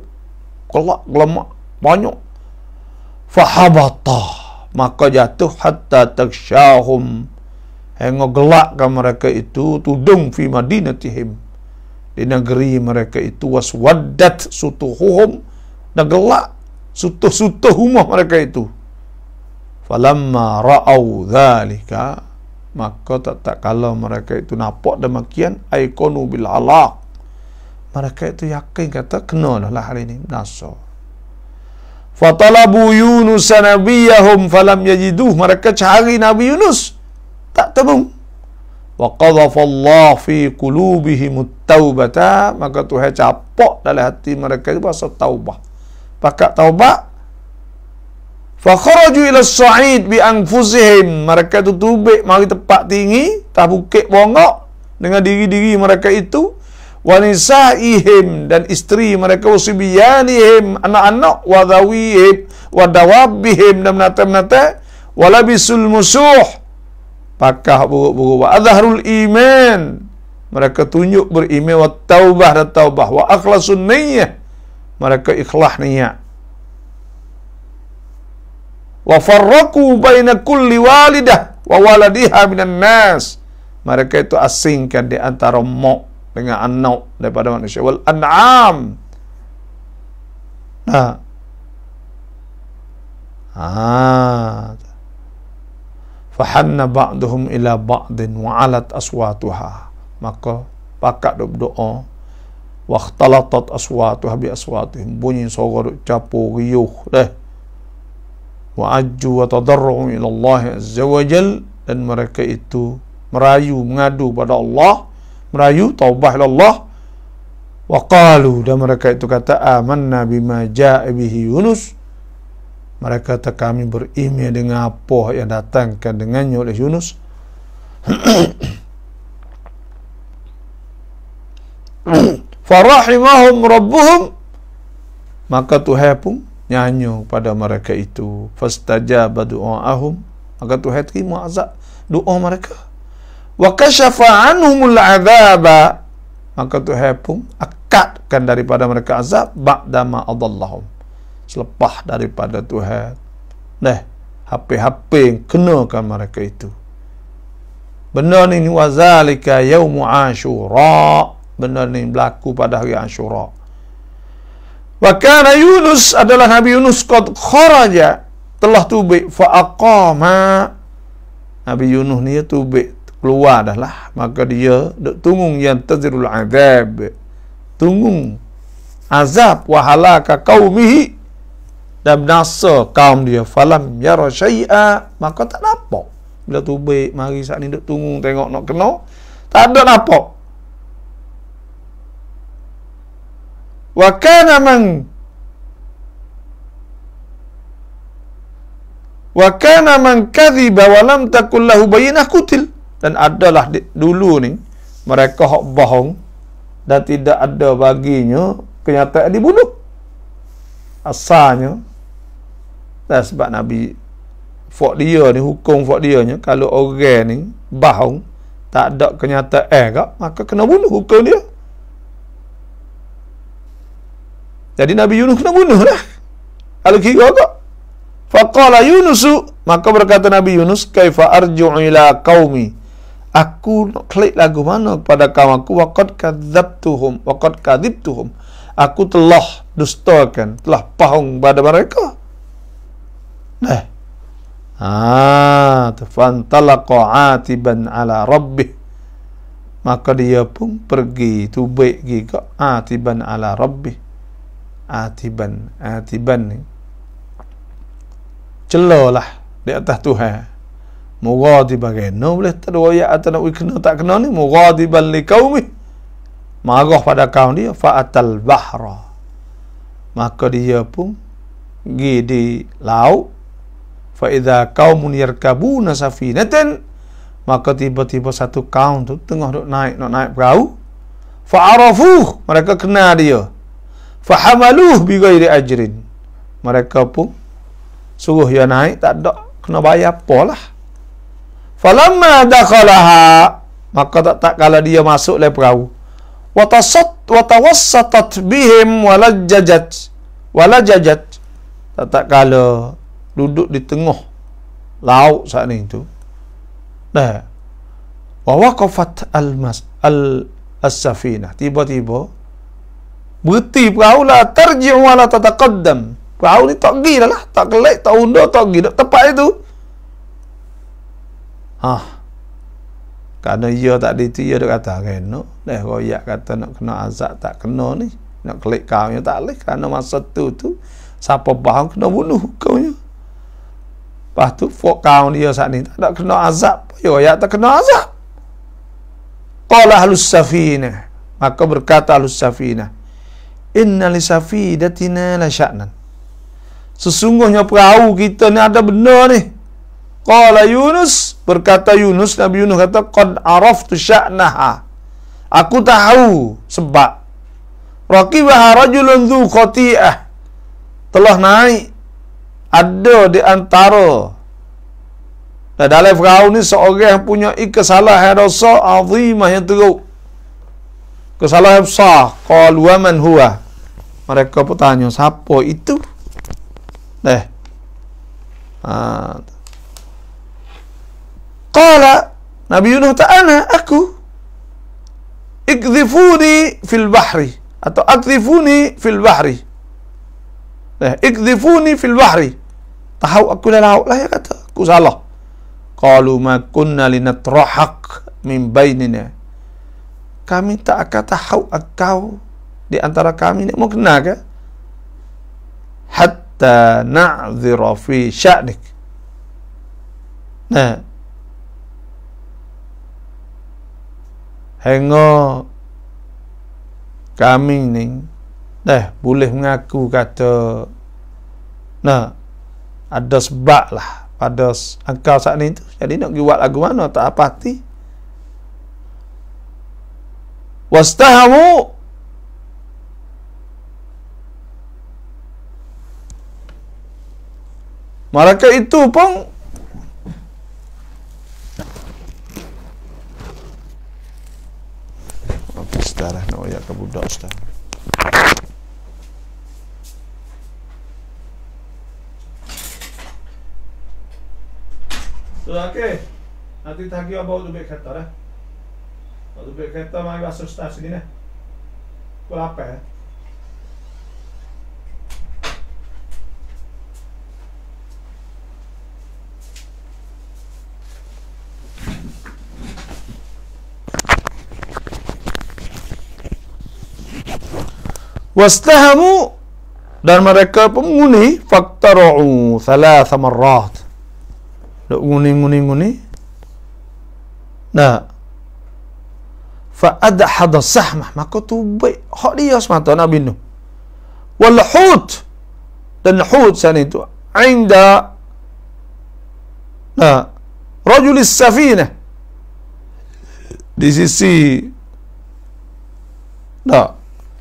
gelak lemak banyak. Fahabata, maka jatuh hatta taksyahum, hingga gelakkan mereka itu, tudung fi madinatihim, di negeri mereka itu, waswaddat sutuhuhum, dan gelak sutuh-sutuh rumah mereka itu. Falamma ra'au dhalika, maka tak kala mereka itu nampak demikian, aikonu bil halak, mereka itu yakin kata kena lah hari ini binasa. Fatalabu Yunus nabiyahum falam yajiduh, mereka cari Nabi Yunus tak temu. Wa qadhafa Allah fi qulubihim at-taubata, maka Tuhan capak dalam hati mereka itu pasal taubah, pakat taubat. Fa kharaju ila as-sa'id bi anfusihim, mereka itu tubik mari tempat tinggi, tak bukit bongok dengan diri-diri mereka itu. Wa nisaihim, dan isteri mereka, wasibyanihim, anak-anak, wa dhawihim, wa dawabihim, dan menata-menata, wa labisul musuh, pakah buruk-buruk, wa adharul iman, mereka tunjuk beriman, wa taubah, dan taubah, wa akhlasun niyyah, mereka ikhlas niat, wa farraqu baina kulli walidah wa waladiha minan nas, mereka itu asingkan di antara mak dengan anak daripada manusia, wal an'am. Nah, fahanna ba'duhum ila ba'din wa alat aswatuha, maka pakat berdoa, wa ikhtalatat aswatuha bi aswatihim, bunyi suara campur riuh dah, wa ajju wa tadarru ila Allah azza wa jal, dan mereka itu merayu, mengadu pada Allah, merayu taubah ila Allah. Wa qalu, dan mereka itu kata, amanna bima jaa bihi Yunus, mereka kata kami beriman dengan apa yang datangkan dengannya oleh Yunus. Farahimahum rabbuhum, Maka Tuhan pun nyanyi pada mereka itu. Fastajaba du'aahum, maka Tuhan terima azab doa mereka. Wa kashafa anhumul adzaba, maka Tuhan pun akadkan daripada mereka azab ba'dama adallahum, selepas daripada Tuhan HP yang kenakan mereka itu. Benar ni wazalika yaumu Asyura, benar ni berlaku pada hari Asyura. Wa kana Yunus, adalah Nabi Yunus, qad kharaja, telah tubik, fa aqama, Nabi Yunus ni tubik, keluar dah lah, maka dia duk tunggu yang tazirul azab, tunggu azab, wa halaka qaumihi, dan binasa kaum dia. Falam yara syai'a, maka tak nampak. Bila tubik mari saat ni duk tunggu tengok nak kena, tak ada nampak. Wa kana man kadhiba wa lam takul lahu bayyinah kutil, dan adalah dulu ni mereka hak bohong dan tidak ada baginya kenyataan, dibunuh. Asalnya sebab Nabi fok dia ni, hukum fok dia nya, kalau orang ni bohong tak ada kenyataan kak, maka kena bunuh, hukum dia. Jadi Nabi Yunus kena bunuh lah kalau kira kak. Faqala Yunusu, maka berkata Nabi Yunus, kaifa arju'u ila qaumi, aku nak klik lagu mana kepada kaum aku, waqad kadzabtuhum waqad kadzibtuhum, aku telah dustakan, telah bohong pada mereka. Fantalaqa atiban ala rabbih, maka dia pun pergi tubik giga atiban ala rabbih. Atiban ni celolah di atas Tuhan. Mughadiban, no boleh tak ada ayat atau nak kena tak kena ni. Mughadiban li qaumi, marah pada kaum dia. Fa'atal bahra, maka dia pun pergi di laut. Fa idza qaumun yarkabuna safinatan, maka tiba-tiba satu kaum tu tengah nak naik perahu. Fa'arafuh, mereka kenal dia. Fahamaluh bi ghairi ajrin, mereka pun suruh dia naik, tak ada kena bayar apalah. Falamma dakhalaha, maka tak kala dia masuk le perahu, wa tawassatat bihim walajjat, tak kala duduk di tengah laut saat ni tu. Wa waqafat as-safinah, tiba-tiba berhenti perahu, la tarji'u wa la tataqaddam, perahu ni tak pergi dah lah, tak kelek, tak undur, tak pergi dak tempat itu. Kerana ia tak itu, ia dah kata kena royak kata nak kena azab, tak kena ni, nak kelek kaumnya tak boleh, kerana masa tu siapa faham kena bunuh hukumnya. Lepas tu fok kaum dia saat ni tak ada kena azab, royak tak kena azab. Qala ahlus safinah, maka berkata ahlus safinah, inna li safidatina la sya'nan, sesungguhnya perahu kita ni ada benar ni. Qala Yunus, berkata Yunus, Nabi Yunus kata, qad araftu sya'naha, aku tahu sebab. Raqibaha rajulun dhu khati'ah, telah naik ada di antara dalam perahu ni seorang yang punya kesalahan dosa azimah yang teruk, kesalahan besar. Qalu wa man huwa, mereka pun tanya siapa itu. Qala, Nabi Yunus ta'ala, aku. Ikdhifuni fil bahri, atau akdhifuni fil bahri. Ikdhifuni fil bahri, tahu aku dah laut lah, ya kata aku salah. Qalu ma kunna linatrahaq min bainina, kami tak akan tahu engkau di antara kami ni, mau kena ke? Hatta na'dhira fi sya'nik, hingga kami ni boleh mengaku kata ada sebab lah pada engkau saat ni tu. Jadi nak pergi buat lagu mana tak apa hati. Wastahamu, Mereka itu pun Ustaz lah nak ayat ke budak Ustaz. Okey. Nanti tagi bawa tu beg kereta dah. Bawa tu beg kereta mari basuh Ustaz sini dah. Pukul apa ya? Wastahamu, dan mereka penguni faktaru'u thalatha marrat. Duk nguni. Nah. Fa adhada sahmah, maka tu baik hak dia semata Nabi Nuh. Wal hut, dan hut sana itu inda rajulis safinah, di sisi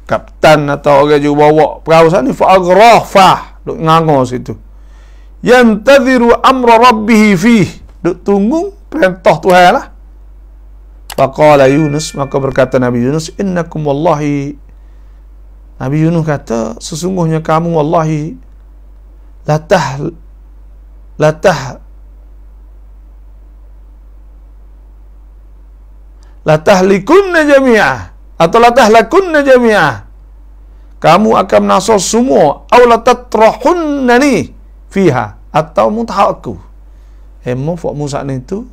kapten atau orang juga bawa perahu sana, fa agrafah, duk ngango situ. Yantadhiru amra rabbih fih, duk tunggu perintah Tuhan lah. Faqala Yunus, maka berkata Nabi Yunus, innakum wallahi, Nabi Yunus kata, sesungguhnya kamu wallahi latahlikunna jami'ah, atau latahlakunna jami'ah, kamu akan menasar semua, aw latatrahunnani fiha, atau mutahakku. Hemo fak Musa ni tu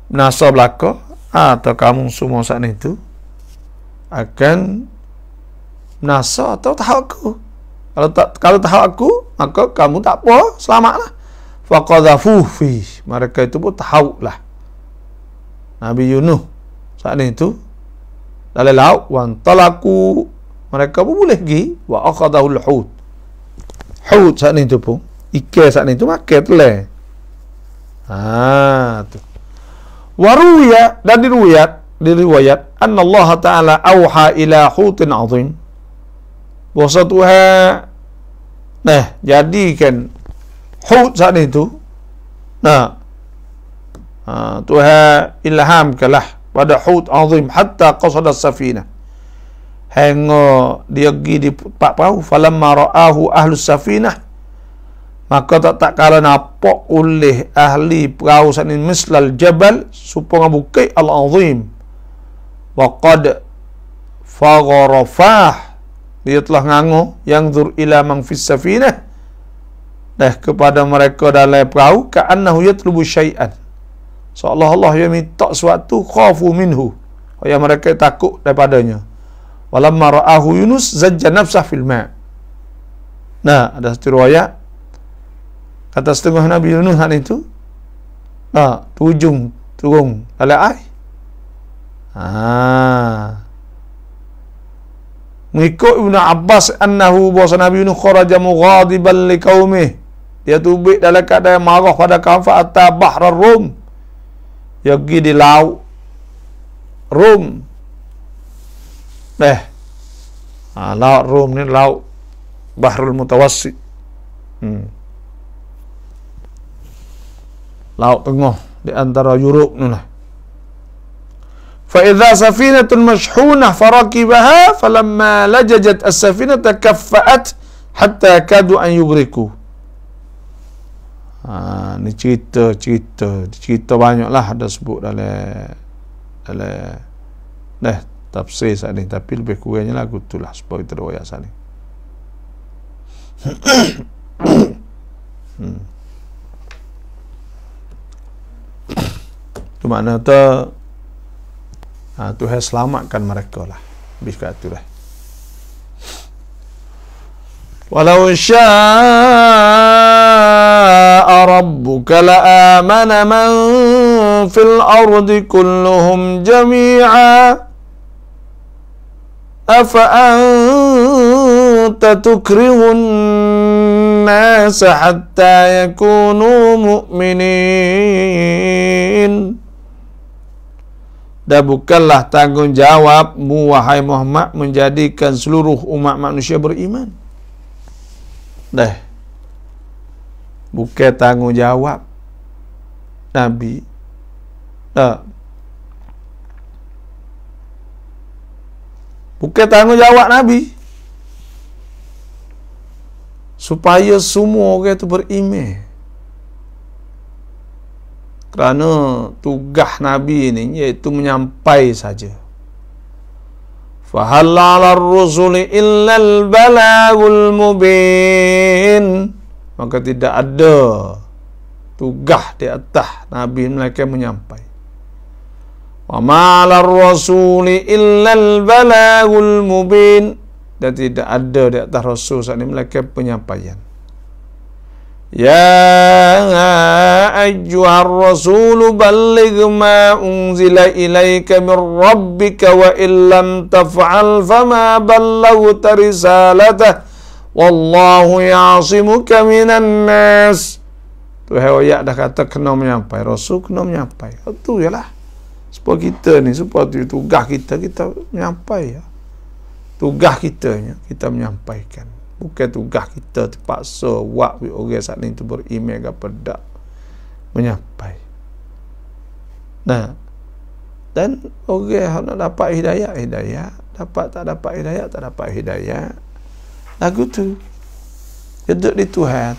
menasar belaka, atau kamu semua saat itu akan menasar atau tahakku. Kalau tahakku, maka kamu tak apa, selamatlah. Faqadhafu fi, mereka itu pun tahawuklah Nabi Yunus saat itu dalam laut, wan talaku, mereka pun boleh pergi, wa akhadahu al-hut, hut saat itu pun ikan saat itu makan telai. Tu waruya, dan diriwayat anna Allah Ta'ala awha ila hutin azim, bahwa Tuhan jadikan hut saat itu Tuhan ilhamkanlah pada hut azim hatta qasada safinah, hingga dia pergi di pak perahu. Falamma ra'ahu ahlus safinah, maka tak kala nampak oleh ahli perahu saat ini mislal jabal, supaya bukit al-azim, wa qad fagharafah, dia telah ngangu yang zur ila man fis safinah, kepada mereka dalam perahu, ka'annahu yatlubu syai'an, seolah-olah dia minta sesuatu, khafu minhu, yang mereka takut daripadanya. Walamma ra'ahu Yunus zajja nafsah fil ma'. Ada satu riwayat kata setengah Nabi Yunus itu turun dalam air. Mengikut Ibn Abbas annahu, bahasa Nabi Yunus kharaja mughadiban liqaumih, dia tubik dalam keadaan marah pada kaum, fa atta bahra Rum, dia pergi di laut Rum. Laut Rum ni laut Bahrul Mutawassit, laut tengah di antara Europe ni lah. Fa idza safinatun mashhunah farakibaha falamma lajajat as-safinah takaffa'at hatta kadu an yughriku. Ni cerita banyaklah ada sebut dalam tafsir saat ni, tapi lebih kurangnya lagu itulah supaya kita riwayat saat ni. Itu makna Tuhan selamatkan mereka lah. Habis kat tu lah. Walau syaa rabbuka la amana man fil ardi kulluhum jami'a afa anta tukrihun nasa hatta yakunu mu'minin. Dan bukanlah tanggungjawabmu wahai Muhammad menjadikan seluruh umat manusia beriman. Dah. Bukan tanggungjawab Nabi. Dah. Bukan tanggungjawab Nabi supaya semua orang itu beriman. Kerana tugas Nabi ini iaitu menyampai saja. Fahal 'alar rusuli illal balagul mubin. Maka tidak ada tugas di atas Nabi melainkan menyampai. Wa ma 'alar rasuli illal balagul mubin. Dan tidak ada di atas Rasul saat ini melainkan penyampaian. Ya ayyuhar rasul balligh ma unzila ilaika min rabbika wa illam taf'al fama ballaghta risalatah wallahu ya'simuka minan nas. Tu ayat dah kata kena menyampai, Rasul kena menyampai. Itu ialah supaya kita ni, supaya tugas kita menyampai ya. Tugas kita menyampaikan. Bukan tugas kita terpaksa buat orang saat ni tu beriman ke pedak menyampai. Nah, dan orang yang nak dapat hidayah, tak dapat hidayah. Lagu tu dia duduk di Tuhan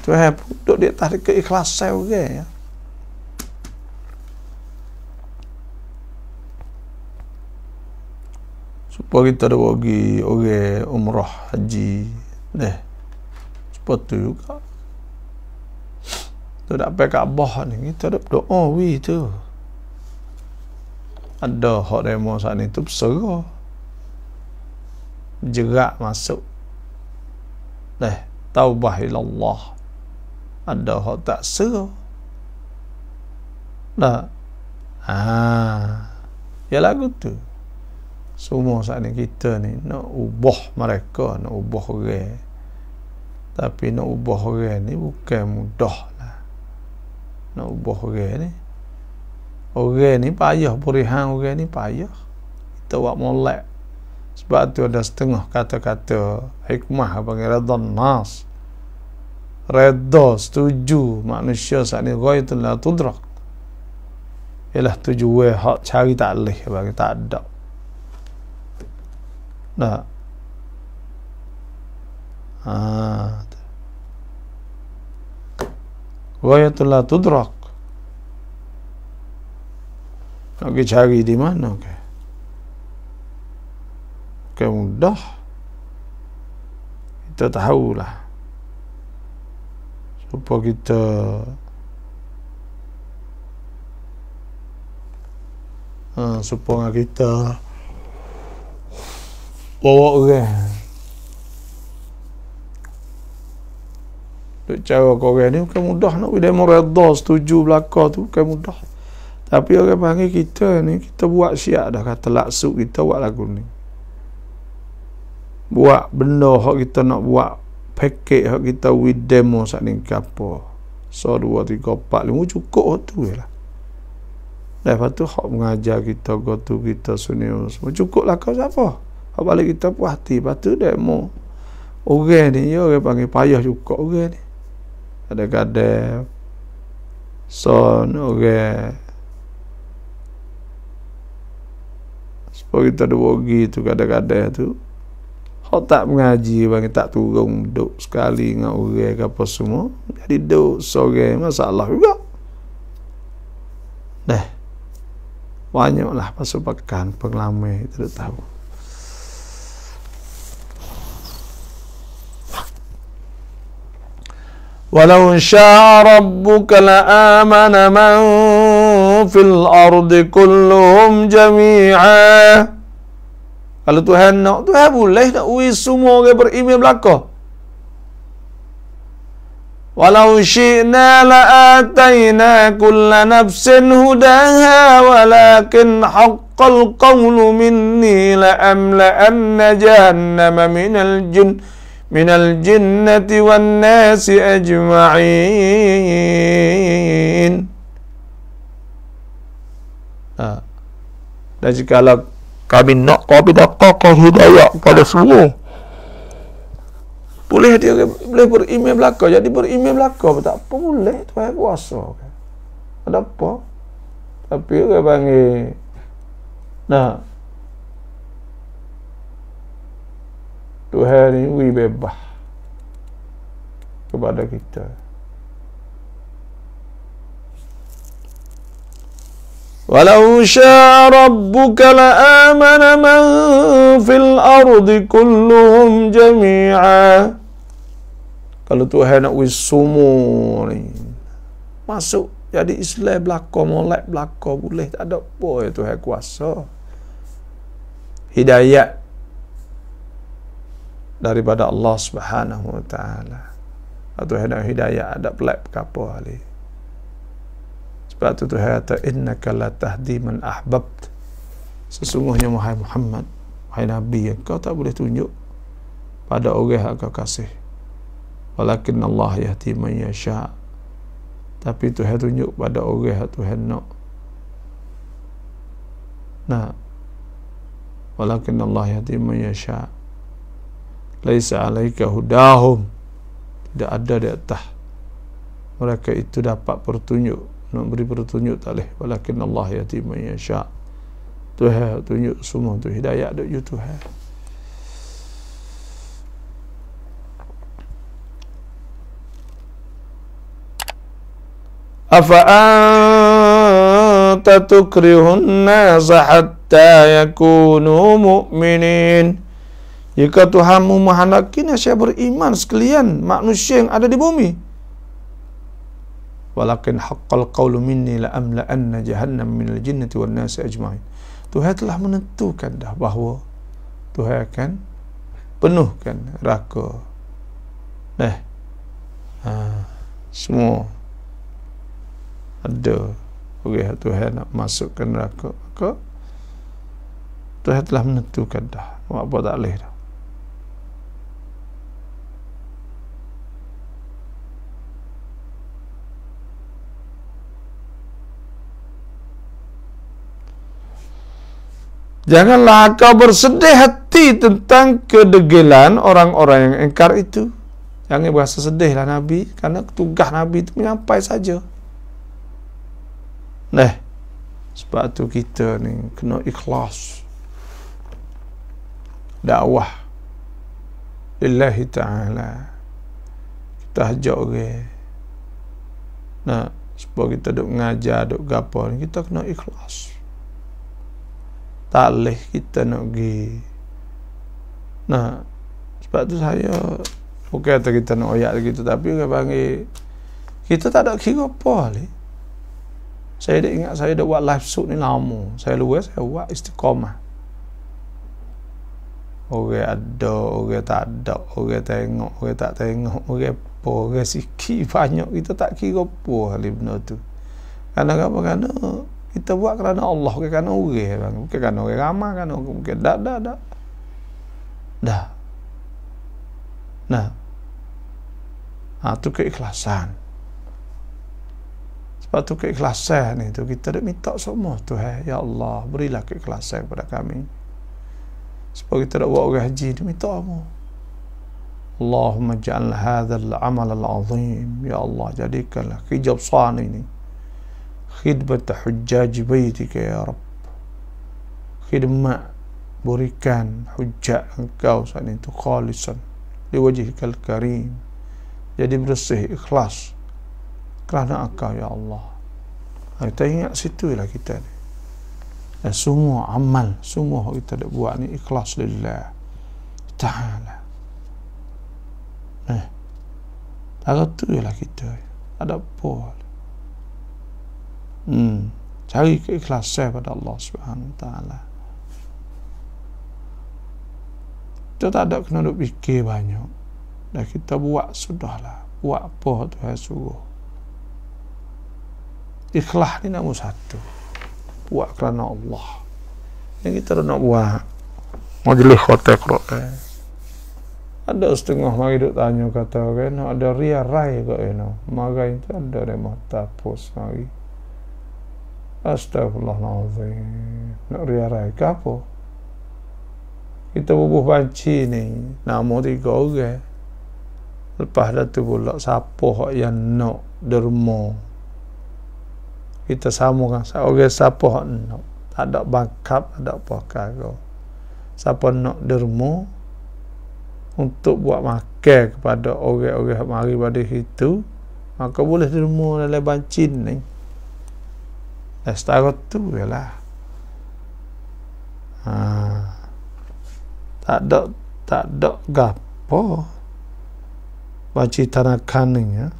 duduk di atas keikhlasan orang ya. Supaya kita ada bagi orang umrah haji seperti juga tu tak pakai Kaabah ni, kita ada berdoa tu ada hak demo saat ni tu berserah jerak masuk taubah ilallah, ada hak tak serah ya lagu tu. Semua saat ni kita ni nak ubah mereka, nak ubah orang. Tapi nak ubah orang ni bukan mudah lah. Nak ubah orang ni, orang ni payah, berihan orang ni payah. Kita buat molek. Sebab tu ada setengah kata-kata hikmah panggil redha nas. Redha, setuju manusia saat ni ghayatul la tudrak. Ialah tujuan hak cari tak leh bagi tak ada. Nah. Ghayatul la tudrak. Nak pergi cari di mana ke? Bukan mudah. Kita tahulah. Supaya kita supaya kita bawa orang duk cara korang ni bukan mudah nak bila redha setuju belaka tu bukan mudah. Tapi orang panggil kita ni, kita buat siap dah kata laksuk kita buat lagu ni, buat benda hak kita nak buat, paket hak kita with demo saat ni ke apa, so 2, 3, 4, 5 cukup tu je lah. Lepas tu hak mengajar kita, gotu kita, sunil semua cukup lah. Kau siapa balik kita puas hati. Lepas tu demo orang ni, orang panggil payah juga orang ni. Kadang-kadang son orang supaya kita ada bagi tu, kadang-kadang tu hak tak mengaji, panggil tak turun duduk sekali dengan orang ke apa semua, jadi duduk seorang masalah juga. Banyaklah pasukan pengalaman kita tahu. Walau syaa rabbuka la'amana man fil ardi kulluhum jami'a. Kalau Tuhan nak, Tuhan boleh nak uji semua orang beriman belaka. Walau syi'na la'atayna kulla nafsin hudaha walakin haqqal qawlu minni la'amla'anna jahannama minal jinnati wan nasi ajma'in. Dan jikalau kami nak, kami dapat hidayah pada semua, Boleh dia boleh berimej belaka, jadi berimej belaka tak apa boleh, Tuhan kuasa. Ada apa? Tapi orang panggil Tuhan ni beri bebas kepada kita. Walau syaa rabbuka la'amana man fil ardi kulluhum jami'a. Kalau Tuhan nak wis semua ni masuk jadi Islam belaka, molek belaka boleh, tak ada apa ya Tuhan kuasa. Hidayat daripada Allah Subhanahu wa taala. Tuhan nak hidayat ada pelak apa ali. Sebab tu Tuhan kata innaka la tahdi man ahbabt. Sesungguhnya wahai Muhammad, wahai Nabi, kau tak boleh tunjuk pada orang yang kau kasih. Walakin Allah yahdi man yasha. Tapi Tuhan tunjuk pada orang yang Tuhan nak. Walakin Allah yahdi man yasha. Laisa alaika hudahum. Tidak ada di atas mereka itu dapat petunjuk, nak beri petunjuk tak boleh. Walakin Allah yahdi man yasha. Tuhan tunjuk semua tu, hidayah ada je Tuhan. Afa anta tukrihun nasa hatta yakunu mu'minin. Jika Tuhanmu menghendaki saya beriman sekalian manusia yang ada di bumi. Walakin haqqal qawlu minni la amla'anna jahannam minal jinnati wan nasi ajma'in. Tuhan telah menentukan dah bahawa Tuhan akan penuhkan neraka. Semua ada orang Tuhan nak masuk ke neraka, maka Tuhan telah menentukan dah. Apa tak boleh dah. Janganlah kau bersedih hati tentang kedegilan orang-orang yang ingkar itu. Jangan berasa sedihlah Nabi, karena tugas Nabi itu menyampai saja. Sebab tu kita ni kena ikhlas dakwah lillahi ta'ala. Kita ajak orang supaya kita duk mengajar, duk gapo ni, kita kena ikhlas. Tak boleh kita nak pergi. Sebab tu saya bukan kata kita nak oyak gitu, tapi orang panggil kita tak ada kira apa ni. Saya dah ingat saya dah buat live shoot ni lama. Saya luar saya buat istiqamah. Orang ada, orang tak ada, orang tengok, orang tak tengok, orang apa, orang sikit banyak, kita tak kira apa hal benda tu. Kerana apa? Kerana kita buat kerana Allah, bukan kerana orang, bukan kerana orang ramai, kerana orang mungkin dah. Tu keikhlasan. Sebab tu keikhlasan ni tu kita dah minta semua Tuhan, ya Allah berilah keikhlasan kepada kami. Sebab kita dah buat orang haji ni minta apa? Allahumma ja'al hadzal amal al-azim, ya Allah jadikanlah kerja besar ini khidmat hujjaj baitika ya Rabb. Khidmat berikan hujjah engkau saat itu khalisan liwajhikal karim. Jadi bersih ikhlas kerana engkau ya Allah. Kita ingat situlah kita ni. Dan semua amal, semua kita dah buat ni ikhlas lillah ta'ala. Tak tu ialah kita. Ada apa? Cari keikhlasan pada Allah Subhanahu wa taala. Kita tak ada kena duk fikir banyak. Dah kita buat sudahlah. Buat apa Tuhan suruh. Ikhlas ni nombor satu. Buat kerana Allah. Yang kita nak buat majlis khatam Quran. Ada setengah mari duk tanya kata kan ada ria rai kok Mari itu ada remata pos mari. Astagfirullahalazim. Nak ria rai ke apa? Kita bubuh banci ni nama 3 orang. Lepas dah tu pula siapa yang nak derma, kita samakan orang siapa nak, tak ada bangkap, tak ada apa kara. Siapa nak derma untuk buat makan kepada orang-orang mari pada itu, maka boleh derma dalam bancin ni. Setara tu ialah tak ada gapo baca tanakan ni ya.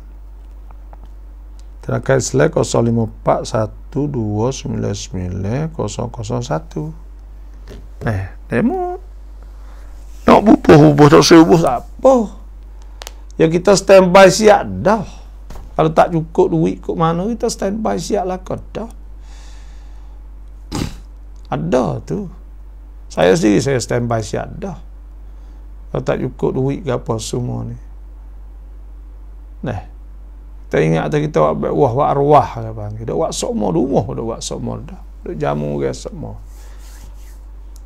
Tanakan Islam 0541299001. Demo nak bubuh tak sebuh tak apa. Ya kita standby siap dah. Kalau tak cukup duit kat mana, kita standby siap lah kau dah. Ada tu. Saya sendiri saya standby siap dah. Kalau tak cukup duit ke apa semua ni. Kita ingat kita buat arwah ke bang. Kita buat semua rumah, dah buat semua dah. Dah jamu ke semua.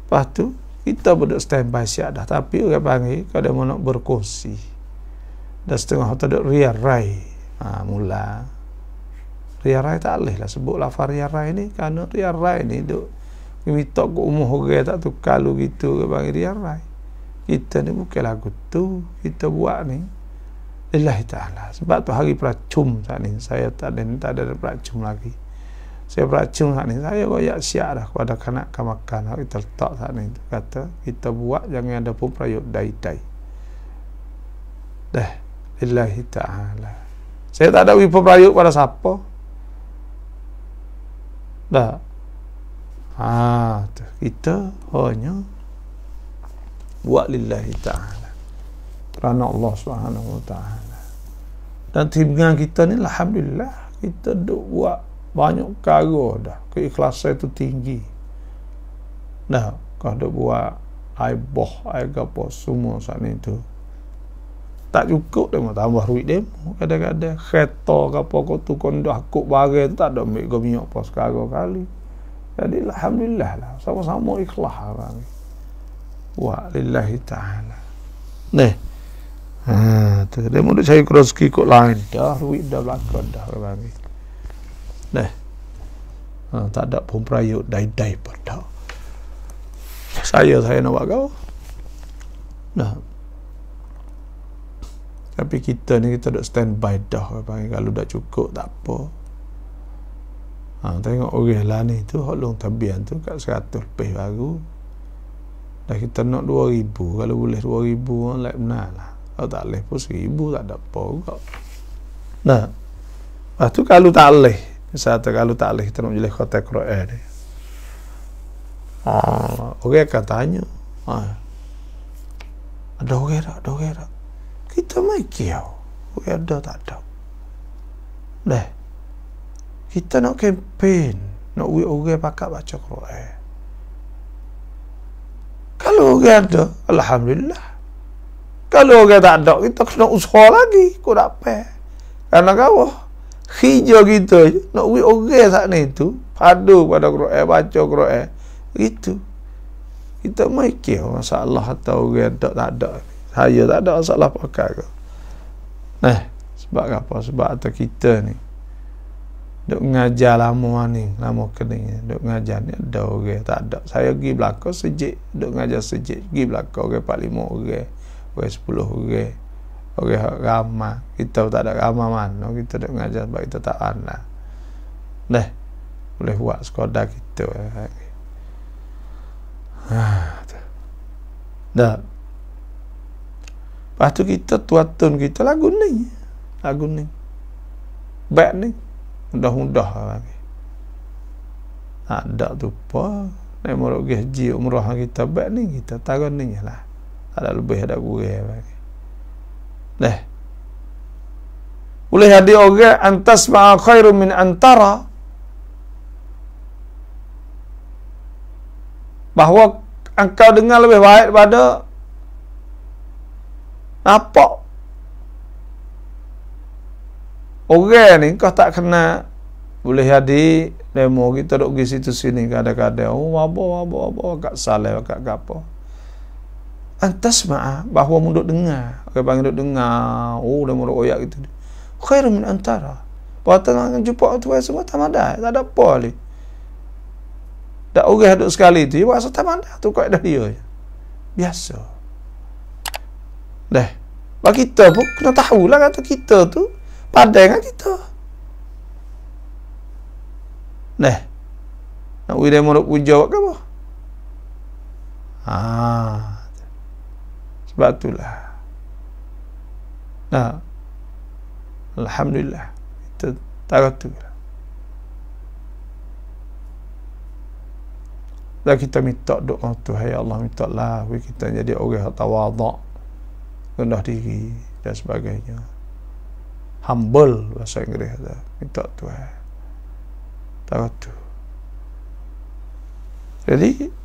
Lepas tu kita berduk standby siap dah. Tapi orang panggil kalau mau nak berkongsi, dah setengah tak ada riarai. Mula riarai tak boleh lah sebut lafaz riarai ni, kerana riarai ni duk minta ke umur orang tak tukar lu gitu ke panggil riarai. Kita ni bukan lagu tu, kita buat ni lillahi ta'ala. Sebab tu hari peracum saat ni saya tak ada peracum lagi. Saya peracum saat ni, saya royak siap dah kepada kanak makan. Kita letak saat ni tu, kata kita buat jangan ada pun perayuk dai-dai. Dah lillahi ta'ala. Saya tak ada perayuk pada siapa. Dah. Kita hanya buat lillahi ta'ala, kerana Allah Subhanahu wa ta'ala. Dan timbangan kita ni alhamdulillah kita duk buat banyak perkara dah, keikhlasan itu tinggi dah. Kau duk buat aibah apa semua saat ni tu tak cukup demo, tambah duit demo. Kadang-kadang kereta ke apa kau tu kau dah akut barang tu tak ada ambil kau minyak apa sekarang kali. Jadi alhamdulillah lah, sama-sama ikhlas abang. Wa lillahi ta'ala. Tu dia mula cari rezeki kok lain dah, duit dah belakang dah abang. Tak ada pun perayuk dai-dai pada. Saya nak buat kau. Tapi kita ni kita dah standby dah abang. Kalau dah cukup tak apa. Tengok orang lah ni tu holong tabian tu kat 100 lebih baru. Dah kita nak 2,000. Kalau boleh 2,000 like benar lah. Kalau tak boleh pun 1,000 tak ada apa juga. Lepas tu kalau tak boleh, misalnya kalau tak boleh kita nak jelas kata Quran ni. Orang akan tanya, ada orang tak? Kita mai kiau. Orang ada tak ada. Kita nak kempen, nak orang pakat baca Quran. Kalau orang ada, alhamdulillah. Kalau orang tak ada, kita kena usaha lagi. Kau dapat. Karena kau hijau kita je, nak orang saat ni tu padu pada Quran, baca Quran. Gitu. Kita mikir masalah atau orang ada tak ada. Saya tak ada masalah pakai ke. Sebab apa? Sebab atau kita ni duk ngajar lama ni, lama kening duk ngajar ni ada orang tak ada. Saya pergi belakang sejik, duk ngajar sejik, pergi belakang orang 4-5 orang, orang 10 orang, orang ramai. Kita tak ada ramai mana, kita duk ngajar sebab kita tak pandai. Boleh buat sekadar kita. Lepas tu kita tuatun kita lagu ni baik ni mudah-mudah lagi. Ada tu apa? Naik morok haji umrah kita baik ni kita taran ni lah. Tak ada lebih ada kurang lagi. Boleh hadir orang antas ma'a khairum min antara, bahawa engkau dengar lebih baik daripada nampak. Orang ni kau tak kena boleh hadir demo kita duk pergi situ sini kadang-kadang apa kat salah kat apa. antas ma'a, bahawa munduk dengar. Orang panggil duk dengar, oh dah munduk oyak gitu. Khairun min antara. Bahawa tengah jumpa tu semua tamadai, tak ada apa ni. Tak orang duduk sekali tu, dia rasa tamadai tu kaedah dia. Biasa. Dah. Bagi kita pun kena tahulah kata kita tu pandai dengan kita. Dah. Nak uji dia munduk puja ke apa? Sebab itulah. Nah, alhamdulillah kita tahu tu. Dan kita minta doa tu, hai Allah, minta lah kita jadi orang yang tawaduk, rendah diri dan sebagainya. Humble bahasa Inggeris tu. Minta Tuhan. Tahu tu. Jadi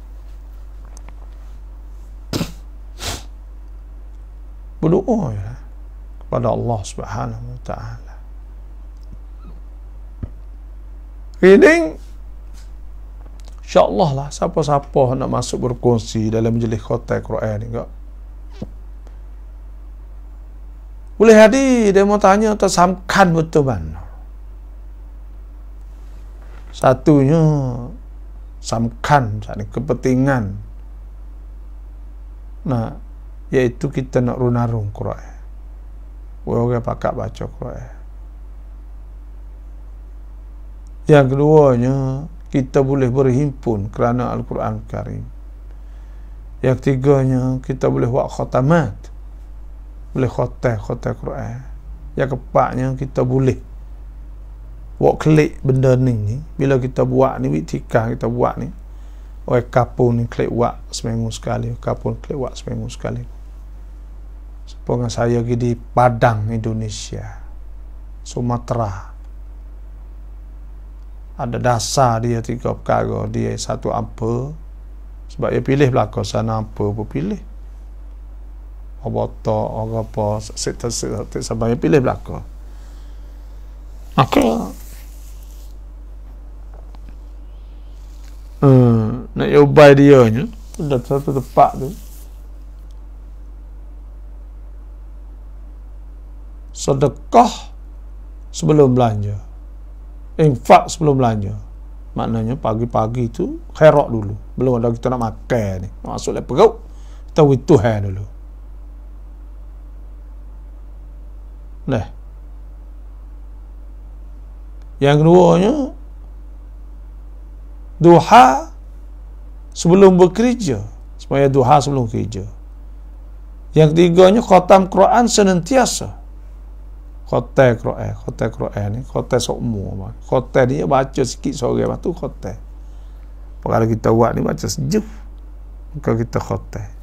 berdoa ya kepada Allah Subhanahu wa taala. Ini insya-Allah lah siapa-siapa nak masuk berkongsi dalam majlis khatam Quran ni enggak. Boleh hadir, dia mau tanya tersamkan betul mana. Satunya samkan saat ni kepentingan. Nah, iaitu kita nak runarung Quran. Orang pakak baca Quran. Yang keduanya, kita boleh berhimpun kerana Al-Quran Karim. Yang ketiganya, kita boleh buat khatamat. Boleh khatam Quran. Yang keempatnya, kita boleh buat klik benda ni. Bila kita buat ni, witikah kita buat ni, orang kapun ni klik buat seminggu sekali, kapun klik buat seminggu sekali. Sepanjang saya pergi di Padang, Indonesia, Sumatera, ada dasar dia 3 perkara. Dia satu apa, sebab dia pilih belakang sana apa pun pilih. Orang apa set sampai dia pilih belakang. Maka nak ubai dia nya dah satu tempat tu, sedekah sebelum belanja, infak sebelum belanja. Maknanya pagi-pagi tu khairat dulu, belum ada kita nak makan ni, masuk dalam perut kita Tuhan dulu. Nah, yang keduanya duha sebelum bekerja, supaya duha sebelum kerja. Yang ketiganya khatam Quran senantiasa. Khatam Quran ni khatam semua. Khatam dia baca sikit sore, lepas tu khatam. Kalau kita buat ni baca sejuf, maka kita khatam.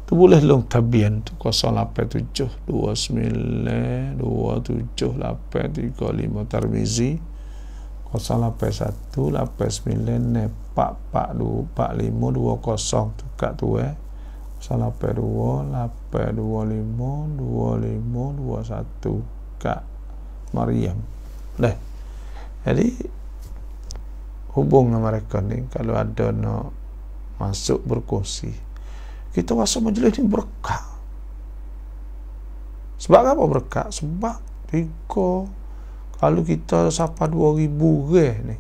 Tu boleh long tabian tu 087 29 27 835 Tirmizi 081 89 442 4520 tu kat tu 082 825 2521 Kak Maryam. Dah. Jadi hubung dengan mereka ni kalau ada nak masuk berkongsi. Kita rasa majlis ni berkah. Sebab apa berkah? Sebab kalau kita sapa 2000 ni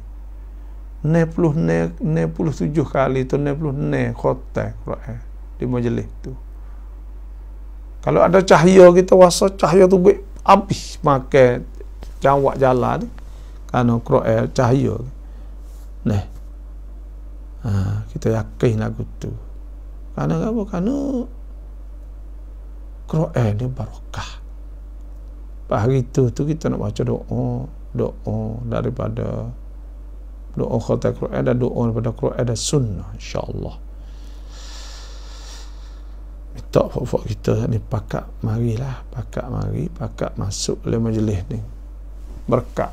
67 kali tu 60 khatam Quran di majlis tu. Kalau ada cahaya, kita rasa cahaya tu baik habis makan jawab jalan ni kerana Quran cahaya. Nah, kita yakin lagu tu. Kerana apa? Kerana Quran ni barakah. Hari tu kita nak baca doa daripada doa khatam Quran dan doa daripada Quran dan sunnah, insya-Allah. Minta fak kita ni pakak marilah, pakak masuk dalam majlis ni. Berkat,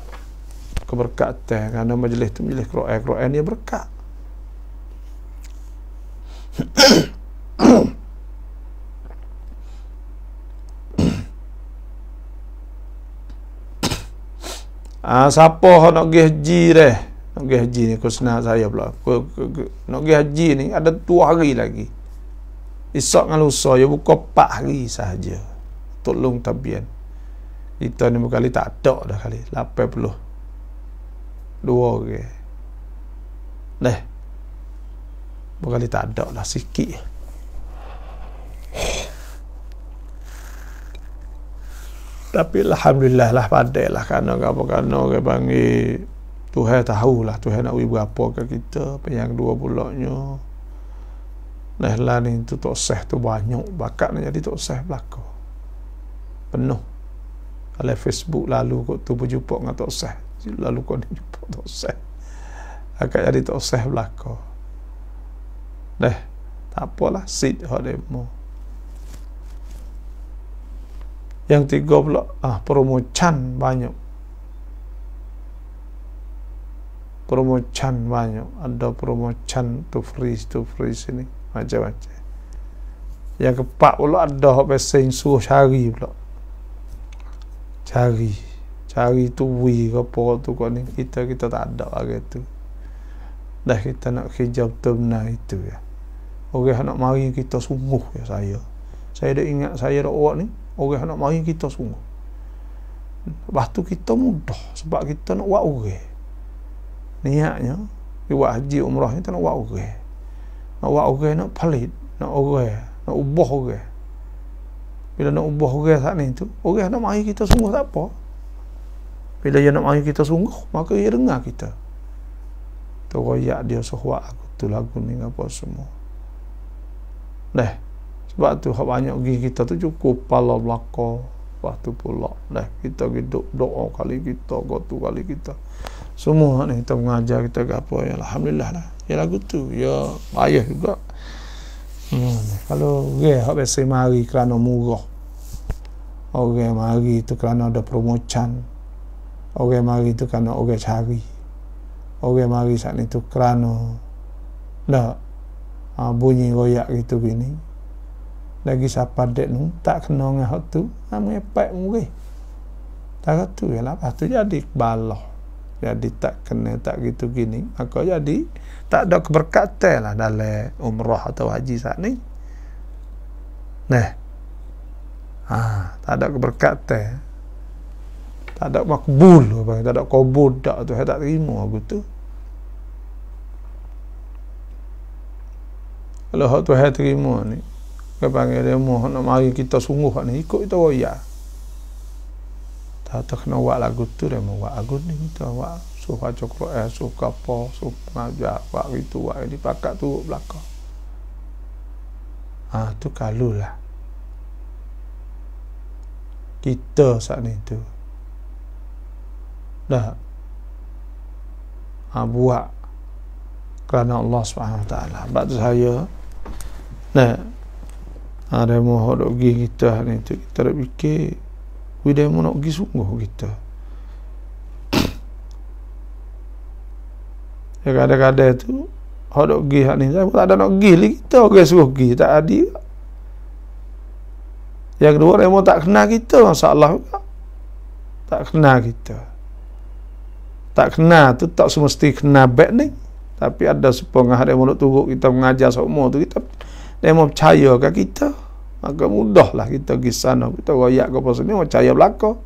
keberkatan, kerana majlis tu majlis Quran ni berkat. Siapa nak pergi haji dah? Nak pergi haji ni, aku senang saya pula. Nak pergi haji ni ada 2 hari lagi. Esok dengan lusa ya buka 4 hari sahaja. Tolong tabian. Kita ni berkali tak ada dah kali 82 orang. Dah. Berkali tak ada lah sikit. Tapi alhamdulillah lah pandai lah kerana orang panggil Tuhan tahulah Tuhan nak beri berapa ke kita. Yang kedua pulaknya lah ni tu tok seh tu banyak bakat nak jadi tok seh belaka. Penuh. Kalau Facebook lalu kau tu berjumpa dengan tok seh. Lalu kau ni jumpa tok seh. Akan jadi tok seh belaka. Dah. Tak apalah sit hak demo. Yang 3 pula promo can banyak. Promo can banyak. Ada promo can tu free sini macam-macam. Yang keempat pula ada hak pesing suruh cari pula. Cari tu wi ke apa tu kau ni kita tak ada hari tu. Dah kita nak kerja betul benar itu ya. Orang nak mari kita sungguh ya saya. Saya dah ingat saya dah awak ni orang nak mari kita sungguh. Lepas tu kita mudah sebab kita nak buat orang. Niatnya buat haji umrah kita nak buat orang. Nak buat orang nak palit, nak orang, nak ubah orang. Bila nak ubah orang saat ni tu, orang nak mari kita sungguh tak apa. Bila dia nak mari kita sungguh, maka dia dengar kita. Teroyak dia suruh aku tu lagu ni apa semua. Dah. Sebab tu banyak pergi kita tu cukup pala belaka. Lepas tu pula dah kita hidup doa kali kita, gotu kali kita. Semua ni kita mengajar kita ke apa ya alhamdulillah lah. Ya lagu tu ya payah juga. Kalau orang hak biasa mari kerana murah. Orang mari tu kerana ada promocan. Orang mari tu kerana orang cari. Orang mari saat ni tu kerana dah bunyi royak gitu gini. Lagi siapa dek nu tak kena dengan hak tu mengepek murih. Tak tu ya lepas tu jadi balah. Jadi tak kena tak gitu gini. Maka jadi tak ada keberkatan lah dalam umrah atau haji saat ni. Nah. Tak ada keberkatan. Tak ada makbul, tak ada qabul dak tu saya tak terima aku tu. Kalau hak tu saya terima ni, dia panggil dia mohon nak mari kita sungguh ni ikut kita royak. Tak kena buat lagu tu dia mau buat lagu ni kita buat suruh baca Quran, suruh apa, suruh mengajar, buat itu, buat ini pakat tu belakang. Tu kalulah. Kita saat ni tu dah buat kerana Allah SWT. Sebab tu saya ada mau nak pergi kita ni tu kita nak fikir dia mau nak pergi sungguh kita. Ya kadang-kadang tu hak nak pergi hak ni saya tak ada nak pergi lagi kita orang suruh pergi tak ada. Yang kedua dia mau tak kenal kita masalah juga. Tak kenal kita. Tak kenal tu tak semesti kenal baik ni. Tapi ada sepengah dia mau turut kita mengajar semua tu kita dia mau percaya ke kita. Maka mudahlah kita pergi sana. Kita royak ke apa sini percaya belaka.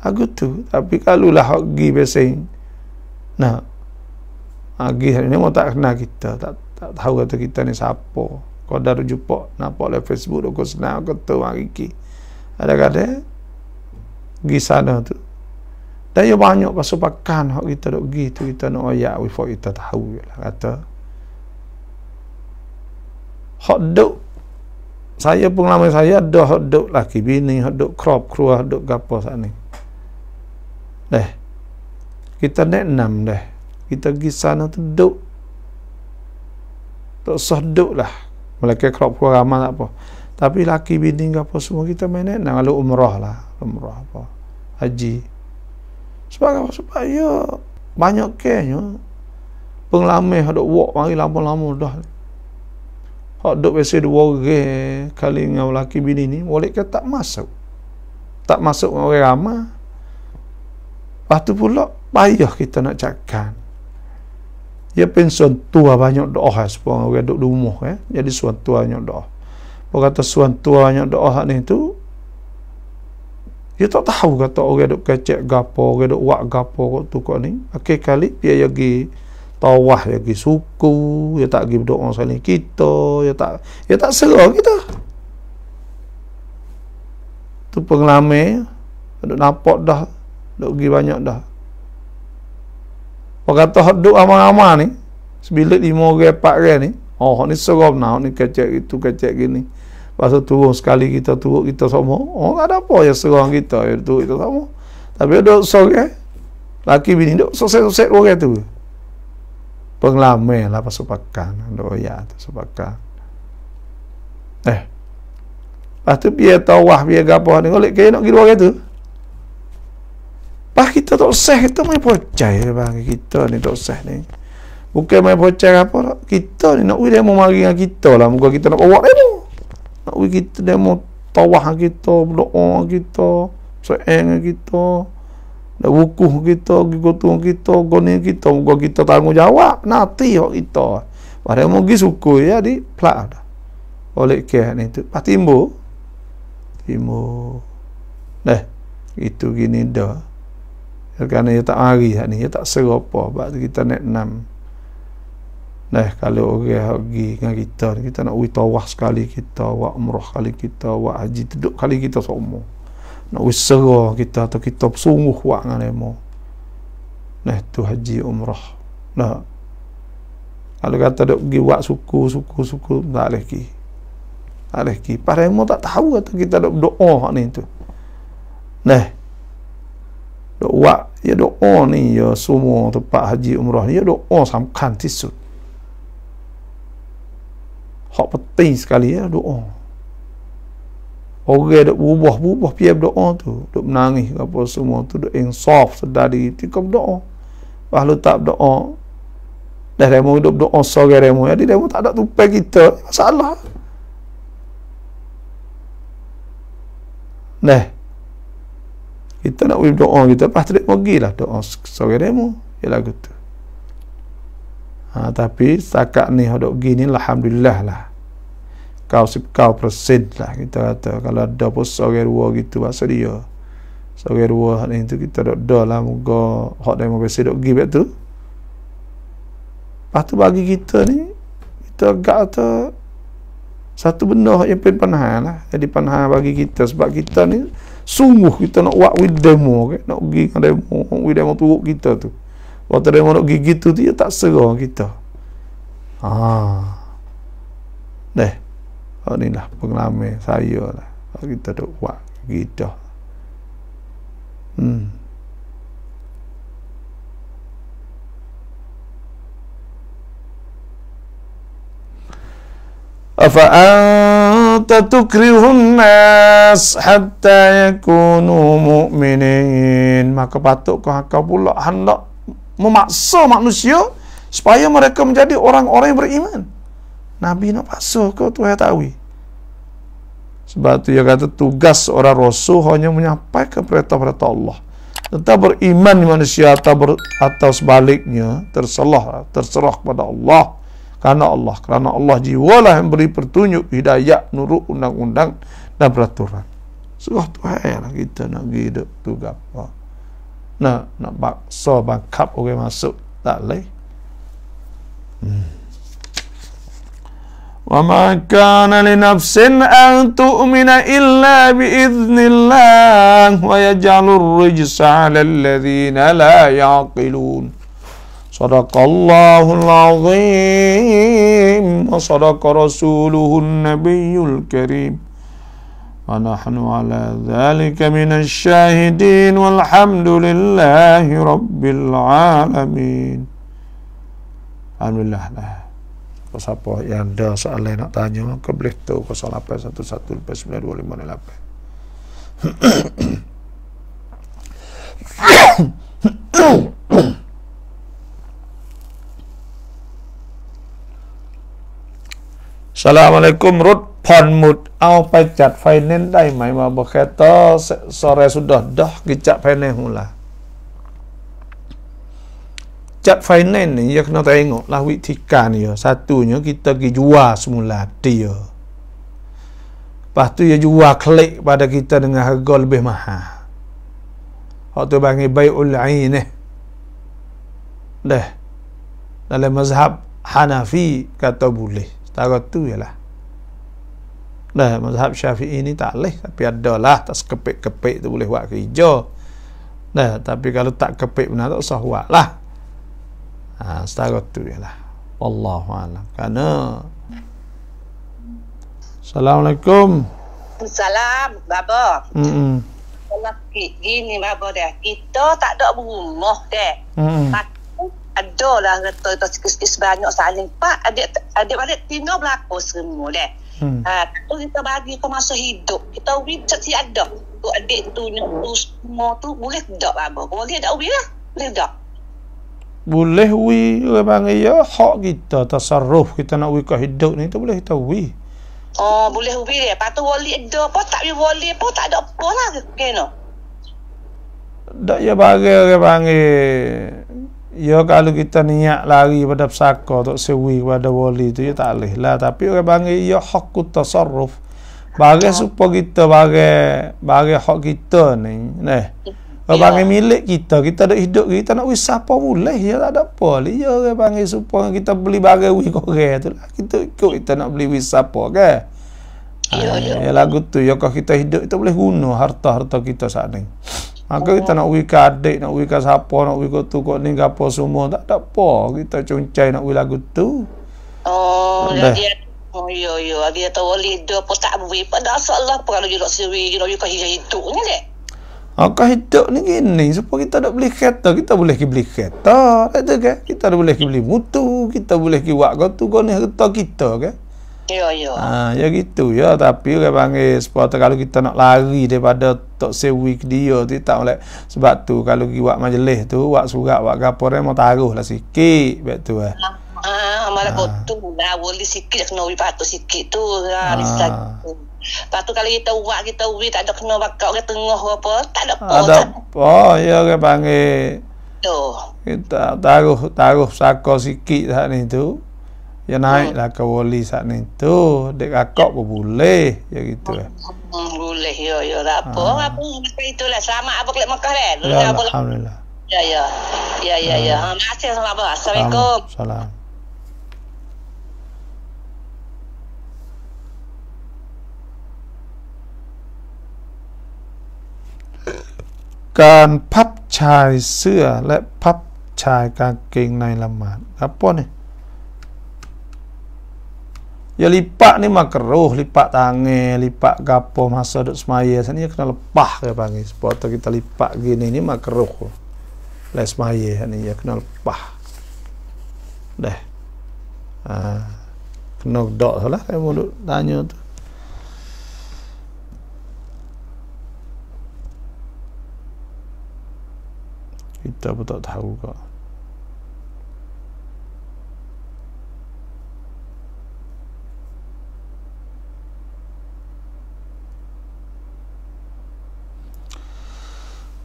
Aku tu. Tapi kalau lah pergi besing. Pergi hari ni mau tak kenal kita. Tak tahu kata kita ni siapa. Kau dah jumpa nampak oleh Facebook kau senang kata mari ki. Ada-ada pergi sana tu. Dan ya banyak kesepakan hak kita dok pergi tu kita nak royak before kita tahu lah kata. Hak dok saya pengalaman saya ada hak dok laki bini, hak dok crop keluar, hak dok gapo saat ni. Kita nak 6 dah. Kita pergi sana tu dok. Tak sah dok lah. Mereka crop keluar ramai tak apa. Tapi laki bini gapo semua kita main nak kalau umrah lah, umrah apa. Haji. Sebab apa? Sebab ya banyak kenya pengalaman hak dok walk mari lama-lama dah. Hak dok biasa 2 orang kali dengan lelaki bini ni boleh ke tak masuk. Tak masuk dengan orang ramai. Lepas tu pula payah kita nak cakap. Ya pension tua banyak doa sebab orang duduk di rumah jadi suatu tua banyak doa. kata suan tuanya doa ni tu, dia tak tahu kata orang duk kecek gapo, orang duk wak gapo tu kok ni. Akhir kali dia pergi tawah, dia pergi suku, dia tak pergi berdoa saling kita, dia tak serah kita. Tu pengalaman, duk nampak dah, duk pergi banyak dah. Orang kata duk amal-amal ni, sebilik 5 orang 4 orang ni, oh ni seram nah, ni kecek itu kecek gini. Lepas tu turun sekali kita turut kita semua. Oh tak ada apa yang serang kita, ya turut kita semua. Tapi duk sore, laki bini duk sosek-sosek orang tu. Pengalaman lah pasal pakan, duk ya tu sepakan. Lepas tu biar tawah, biar gapo ni, golek kaya nak pergi orang tu. Pas kita tak sah, kita main pocai bang kita ni tak sah ni. Bukan main pocai apa tak. Kita ni nak dia mau mari dengan kita lah, muka kita nak bawa demo. Nak kita demo tawah kita, berdoa kita, seeng kita, nak wukuh kita, gigotong kita, goni kita, muka kita tanggungjawab nanti hak kita. Padahal mau pergi suku ya di plak dah. Oleh ke ni tu, pas timbul. Itu gini dah. Kerana dia tak mari ni, dia tak serupa. Sebab tu kita nak enam. Kalau orang pergi dengan kita nak pergi tawah sekali kita, buat umrah kali kita, buat haji duduk kali kita semua. Nak pergi serah kita atau kita sungguh buat dengan demo. Tu haji umrah. Kalau kata duk pergi buat suku, tak lagi. Tak lagi. Padahal demo tak tahu kata kita duk berdoa ni tu. Duk buat, ya doa ni, ya semua tempat haji umrah ni, ya doa samkan tisut. Hak penting sekali ya doa. Orang duk berubah pian berdoa tu, duk menangis apa semua tu, duk insaf sedari ketika berdoa. Kalau tak berdoa, demo duk berdoa sore demo, jadi demo tak ada tupai kita, masalah. Kita nak berdoa kita, lepas tu dia pergilah doa sore demo, ya lagu tu. Tapi setakat ni hodok gini alhamdulillah lah. Kau persen lah kita kata. Kalau ada pun sore 2 gitu bahasa dia. Sore 2 ni tu kita dok lah moga hok demo besi dok gi bet tu. Lepas tu bagi kita ni, kita agak kata satu benda yang panah lah. Jadi panah bagi kita sebab kita ni sungguh kita nak buat with demo, nak pergi dengan demo, with demo turut kita tu. Waktu demo nak pergi gitu tu, dia tak serah kita. Ni lah pengalaman saya lah. Kita duk buat gitu. Afa'anta tukrihun nas hatta yakunu mu'minin. Maka patut kau pula hendak memaksa manusia supaya mereka menjadi orang-orang yang beriman. Nabi nak paksa kau tu tahu. Sebab tu dia kata tugas orang rasul hanya menyampaikan perintah-perintah Allah. Tentang beriman manusia atau sebaliknya terserah kepada Allah. Kerana Allah jiwalah yang beri petunjuk, hidayah, nurut, undang-undang dan peraturan. Surah Tuhan lah kita nak hidup tu apa. Nak baksa bangkap orang masuk tak leh. Wa ma kana li nafsin an tu'mina illa bi idznillah wa yaj'alur rijsa 'alal ladzina la ya'qilun. Sadaqallahul azim wa sadaqa rasuluhun nabiyyul karim. Wa nahnu ala dzalika minasy syahidin walhamdulillahi rabbil alamin. Alhamdulillah lah. Siapa yang ada soalan nak tanya ke boleh tahu 08112928. Assalamualaikum Rud Ponmud. Au ไปจัดไฟแนนซ์ได้ไหมมาบอกแค่ต่อsore sudah dah kita finance mula. Cat finance ni ya kena tengok lah witikan dia. Satunya kita pergi jual semula dia. Lepas tu dia jual klik pada kita dengan harga lebih mahal. Hak tu panggil bai'ul 'ain dah. Dalam mazhab Hanafi kata boleh. Setara tu ialah. Dah mazhab Syafi'i ni tak boleh, tapi adalah tak sekepik-kepik tu boleh buat kerja. Dah, tapi kalau tak kepik benar tak usah buat lah. Setara tu ialah. Wallahu a'lam. Karena Assalamualaikum. Salam, Baba. Kalau gini, Baba dah. Kita tak ada berumah dah. Ada lah kata sikit-sikit banyak saling pak. Adik-adik tinggal berlaku semua dah. Tu kita bagi ke masa hidup. Kita wujud si ada. Tu adik tu semua tu boleh tak, Baba? Boleh tak lah? Boleh tak? Boleh orang panggil ya hak kita tasarruf kita nak ke hidup ni tu boleh kita Oh, boleh ubi dia. Lepas tu wali ada apa, tak boleh wali apa, tak ada apa lah kena. Tak ya bagi orang panggil. Ya kalau kita niat lari pada pesaka untuk sewi kepada wali tu ya tak boleh lah. Tapi orang panggil ya hakut tasarruf. Bagi supaya kita bagi hak kita ni. Orang panggil milik kita ada hidup kita nak wis siapa boleh ya tak ada apa. Ya orang panggil supaya kita beli barang wis korang tu lah. Kita ikut kita nak beli wis siapa kan. Ya lagu tu ya kalau kita hidup kita boleh guna harta-harta kita saat ni. Maka kita nak wis ke adik, nak wis ke siapa, nak wis ke tu kok ni ke apa semua tak ada apa. Kita cuncai nak wis lagu tu. Dia tahu wali dia apa tak boleh. Pada asal kalau dia nak sewi, dia nak hidup ni dek. Kau hidup ni gini supaya kita nak beli kereta, kita boleh beli kereta, tak kan? Kita boleh beli motor, kita boleh buat kau ni harta kita kan? Ya. Ya gitu ya, tapi orang panggil supaya kalau kita nak lari daripada tok sewi dia tu tak boleh. Sebab tu kalau buat majlis tu, buat surat, buat gapo mau taruhlah sikit betul malah betul lah boleh sikit kena patuh sikit tu risau. Lepas tu kalau kita buat kita tak ada kena bakal ke tengah apa, tak ada apa. Ada apa ya orang panggil. Kita taruh saka sikit saat ni tu. Ya naiklah ke wali saat ni tu. Dek kakak pun boleh. Ya gitu boleh ya tak apa. Apa itulah selamat apa kelak Mekah kan. Ya alhamdulillah. Ya. Terima kasih sama Abah. Assalamualaikum. Salam.การพับชายเสื้อและพับชายกางเกงในละหมาดapa ni? Ya lipat ni makruh, lipat tangan, lipat gapo masa duk semaya sini kena lepah ke panggil. Sebab kita lipat gini ni makruh. Le semaya ni ya kena lepah. Dah. Kena dok lah saya mau duk tanya tu. Kita pun tak tahu kok.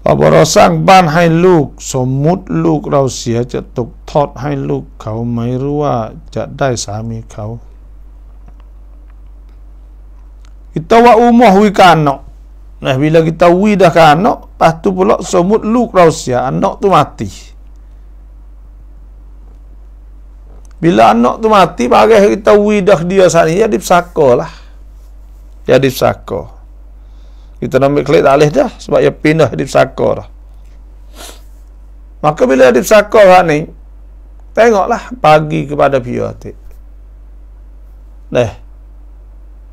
Bapaเราสร้างบ้านให้ลูกสมมุติลูกเราเสียจะตกทอดให้ลูกเขาไม่รู้ว่าจะได้สามีเขา Kita buat rumah wi ke anak. Nah bila kita wi dah ke anak, lepas tu pula semutลูกเราเสีย anak tu mati. Bila anak tu mati, bagi kita wi dah dia saat ni, jadi pesaka lah. Jadi pesaka. Kita nak ambil klik tak boleh dah, sebab dia pindah jadi pesaka dah. Maka bila jadi pesaka saat ni, tengoklah bagi kepada pia atik.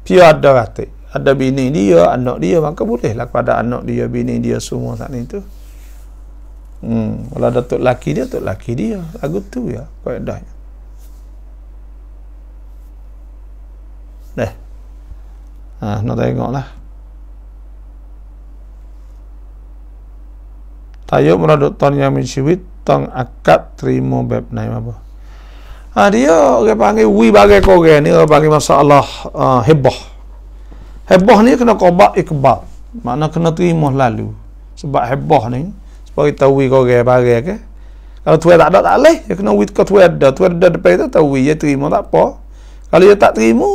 Pia ada atik. Ada bini dia, anak dia, maka bolehlah kepada anak dia, bini dia semua saat ni tu. Kalau ada tok laki dia, lagu tu ya, kaedahnya. Nak tengoklah. Tayo meraduk ton yang mensiwit, tong akad terima beb naim apa. Dia orang panggil wi bagai korang ni, orang panggil masalah hebah. Hebah ni kena qobat ikbal. Makna kena terima lalu. Sebab hebah ni, supaya kita wi korang bagai ke. Kalau tuai tak ada, tak boleh. Dia kena wi ke tuai ada. Tuai ada depan tu, tahu wi, dia terima tak apa. Kalau dia tak terima,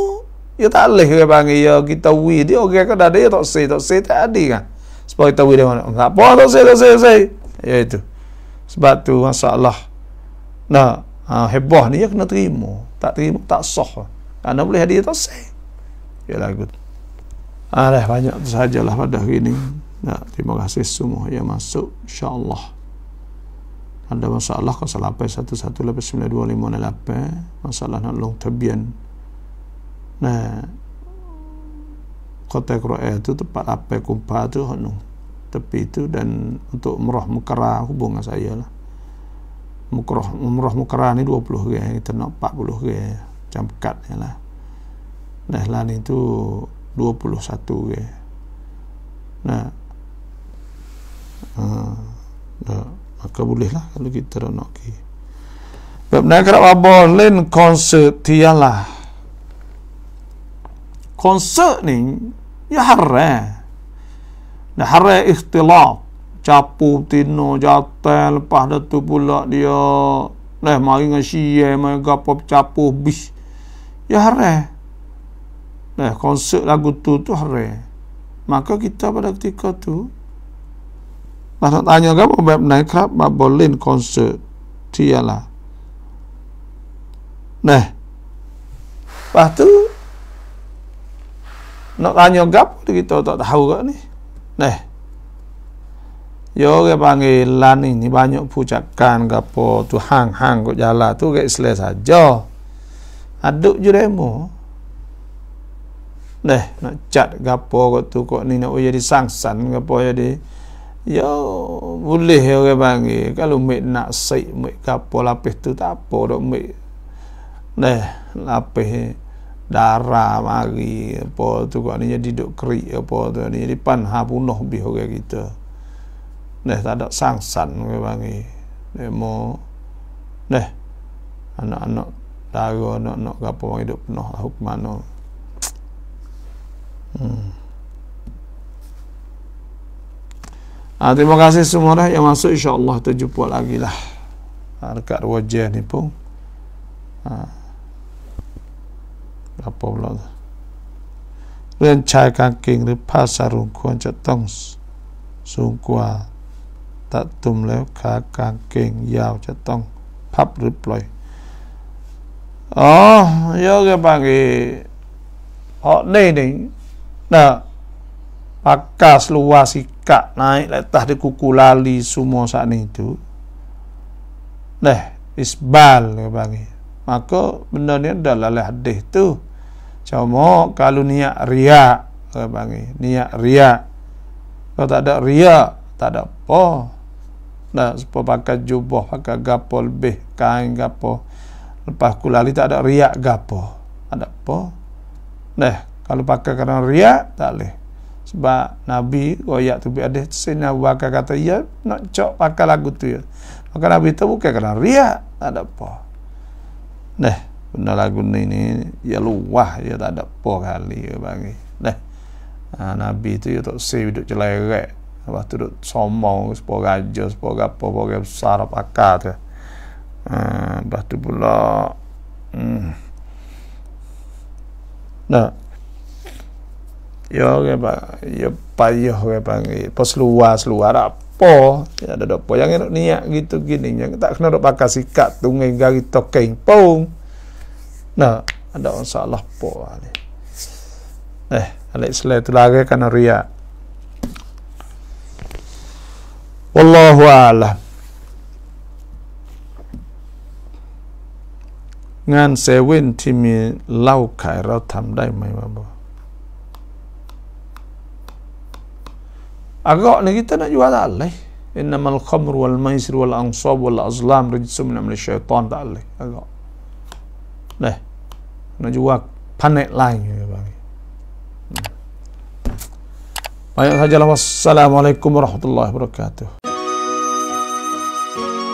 Ya tak boleh ke panggil ya kita wi dia orang kan ada ya tak say tak ada kan. Sebab kita wi dia mana. Tak apa tak say. Ya itu. Sebab tu masalah. Nah, heboh ni ya kena terima. Tak terima tak sah. Karena boleh hadiah tak say. Ya lagu. Dah banyak tu sajalah pada hari ni. Nah, terima kasih semua yang masuk, insya-Allah. Ada masalah 0811892508, masalah nak long tabian. Nah, kota Kroasia itu tempat apa kumpa tu hanu tepi itu, dan untuk umrah Mekara hubungan saya lah. Umrah Mekara ni 20 ringgit, kita nak 40 ringgit jam kat lah. Nah, lain itu 21 ringgit. Nah, maka boleh lah kalau kita nak pergi. Benar kerap boleh konsert tialah. Konsert ni ya haram. Dah haram ikhtilaf. Capu tino jatuh lepas dah tu pula dia mari dengan syia mari gapo capu bis. Ya haram. Konsert lagu tu haram. Maka kita pada ketika tu nak tanya kamu benar kerap boleh konsert tialah. Lepas tu nak tanya gap tu kita tak tahu kat ni. Yo ke panggilan ini banyak pucakan gapo tu hang kok jalan tu ke Islam saja. Aduk je demo. Nak cat gapo kok tu kok ni nak jadi sangsan gapo jadi. Ya boleh ya ke panggil. Kalau mek nak sik mek gapo lapis tu tak apa dok mek. Lapis darah mari apa tu kok ni jadi duk kerik apa tu ni jadi panha punuh bih orang kita. Tak ada sangsan ke panggil. Demo anak-anak dara anak-anak gapo hidup penuh hukman. Terima kasih semua dah yang masuk, insya-Allah kita jumpa lagi lah dekat wajah ni pun. Apa pula tu? Rencai kangking di pasar rungkuan cetong sungkua tak tum leo kangking yao cetong pap reply. Ya ke panggil ni pakas luas ikat naik letas di kuku lali semua saat ni tu. Isbal ke panggil. Maka benda ni adalah hadis tu. Cuma kalau niat riak ke panggil, niat riak. Kalau tak ada riak, tak ada apa. Supaya pakai jubah, pakai gapo lebih kain gapo. Lepas kulali tak ada riak gapo. Ada apa? Kalau pakai kerana riak tak boleh. Sebab Nabi royak tu ada sini Abu Bakar kata ya nak cok pakai lagu tu ya. Maka Nabi tu bukan kerana riak, tak ada apa. Benda lagu ni ya luah ya tak ada apa kali ya bagi. Nabi tu ya tak save duk celerek. Lepas tu duk sombong sepuluh raja, sepuluh apa, sepuluh besar pakar tu. Lepas tu pula ya payah ke panggil pas luar apa ya ada apa yang nak niat gitu gini yang tak kena dok pakai sikat tungai gari tokeng pung ada masalah apa ni Islam tu lagi kena riak. Wallahu a'lam.งานเซเว่นที่มีเหล้าขายเราทำได้ไหมวะบ่agak ni kita nak jual tak boleh. Innamal khamru wal maisir wal ansab wal azlam rijsum min amali syaitan tak boleh agak. Nak jual panek lain ya bang. Banyak sajalah. Wassalamualaikum warahmatullahi wabarakatuh.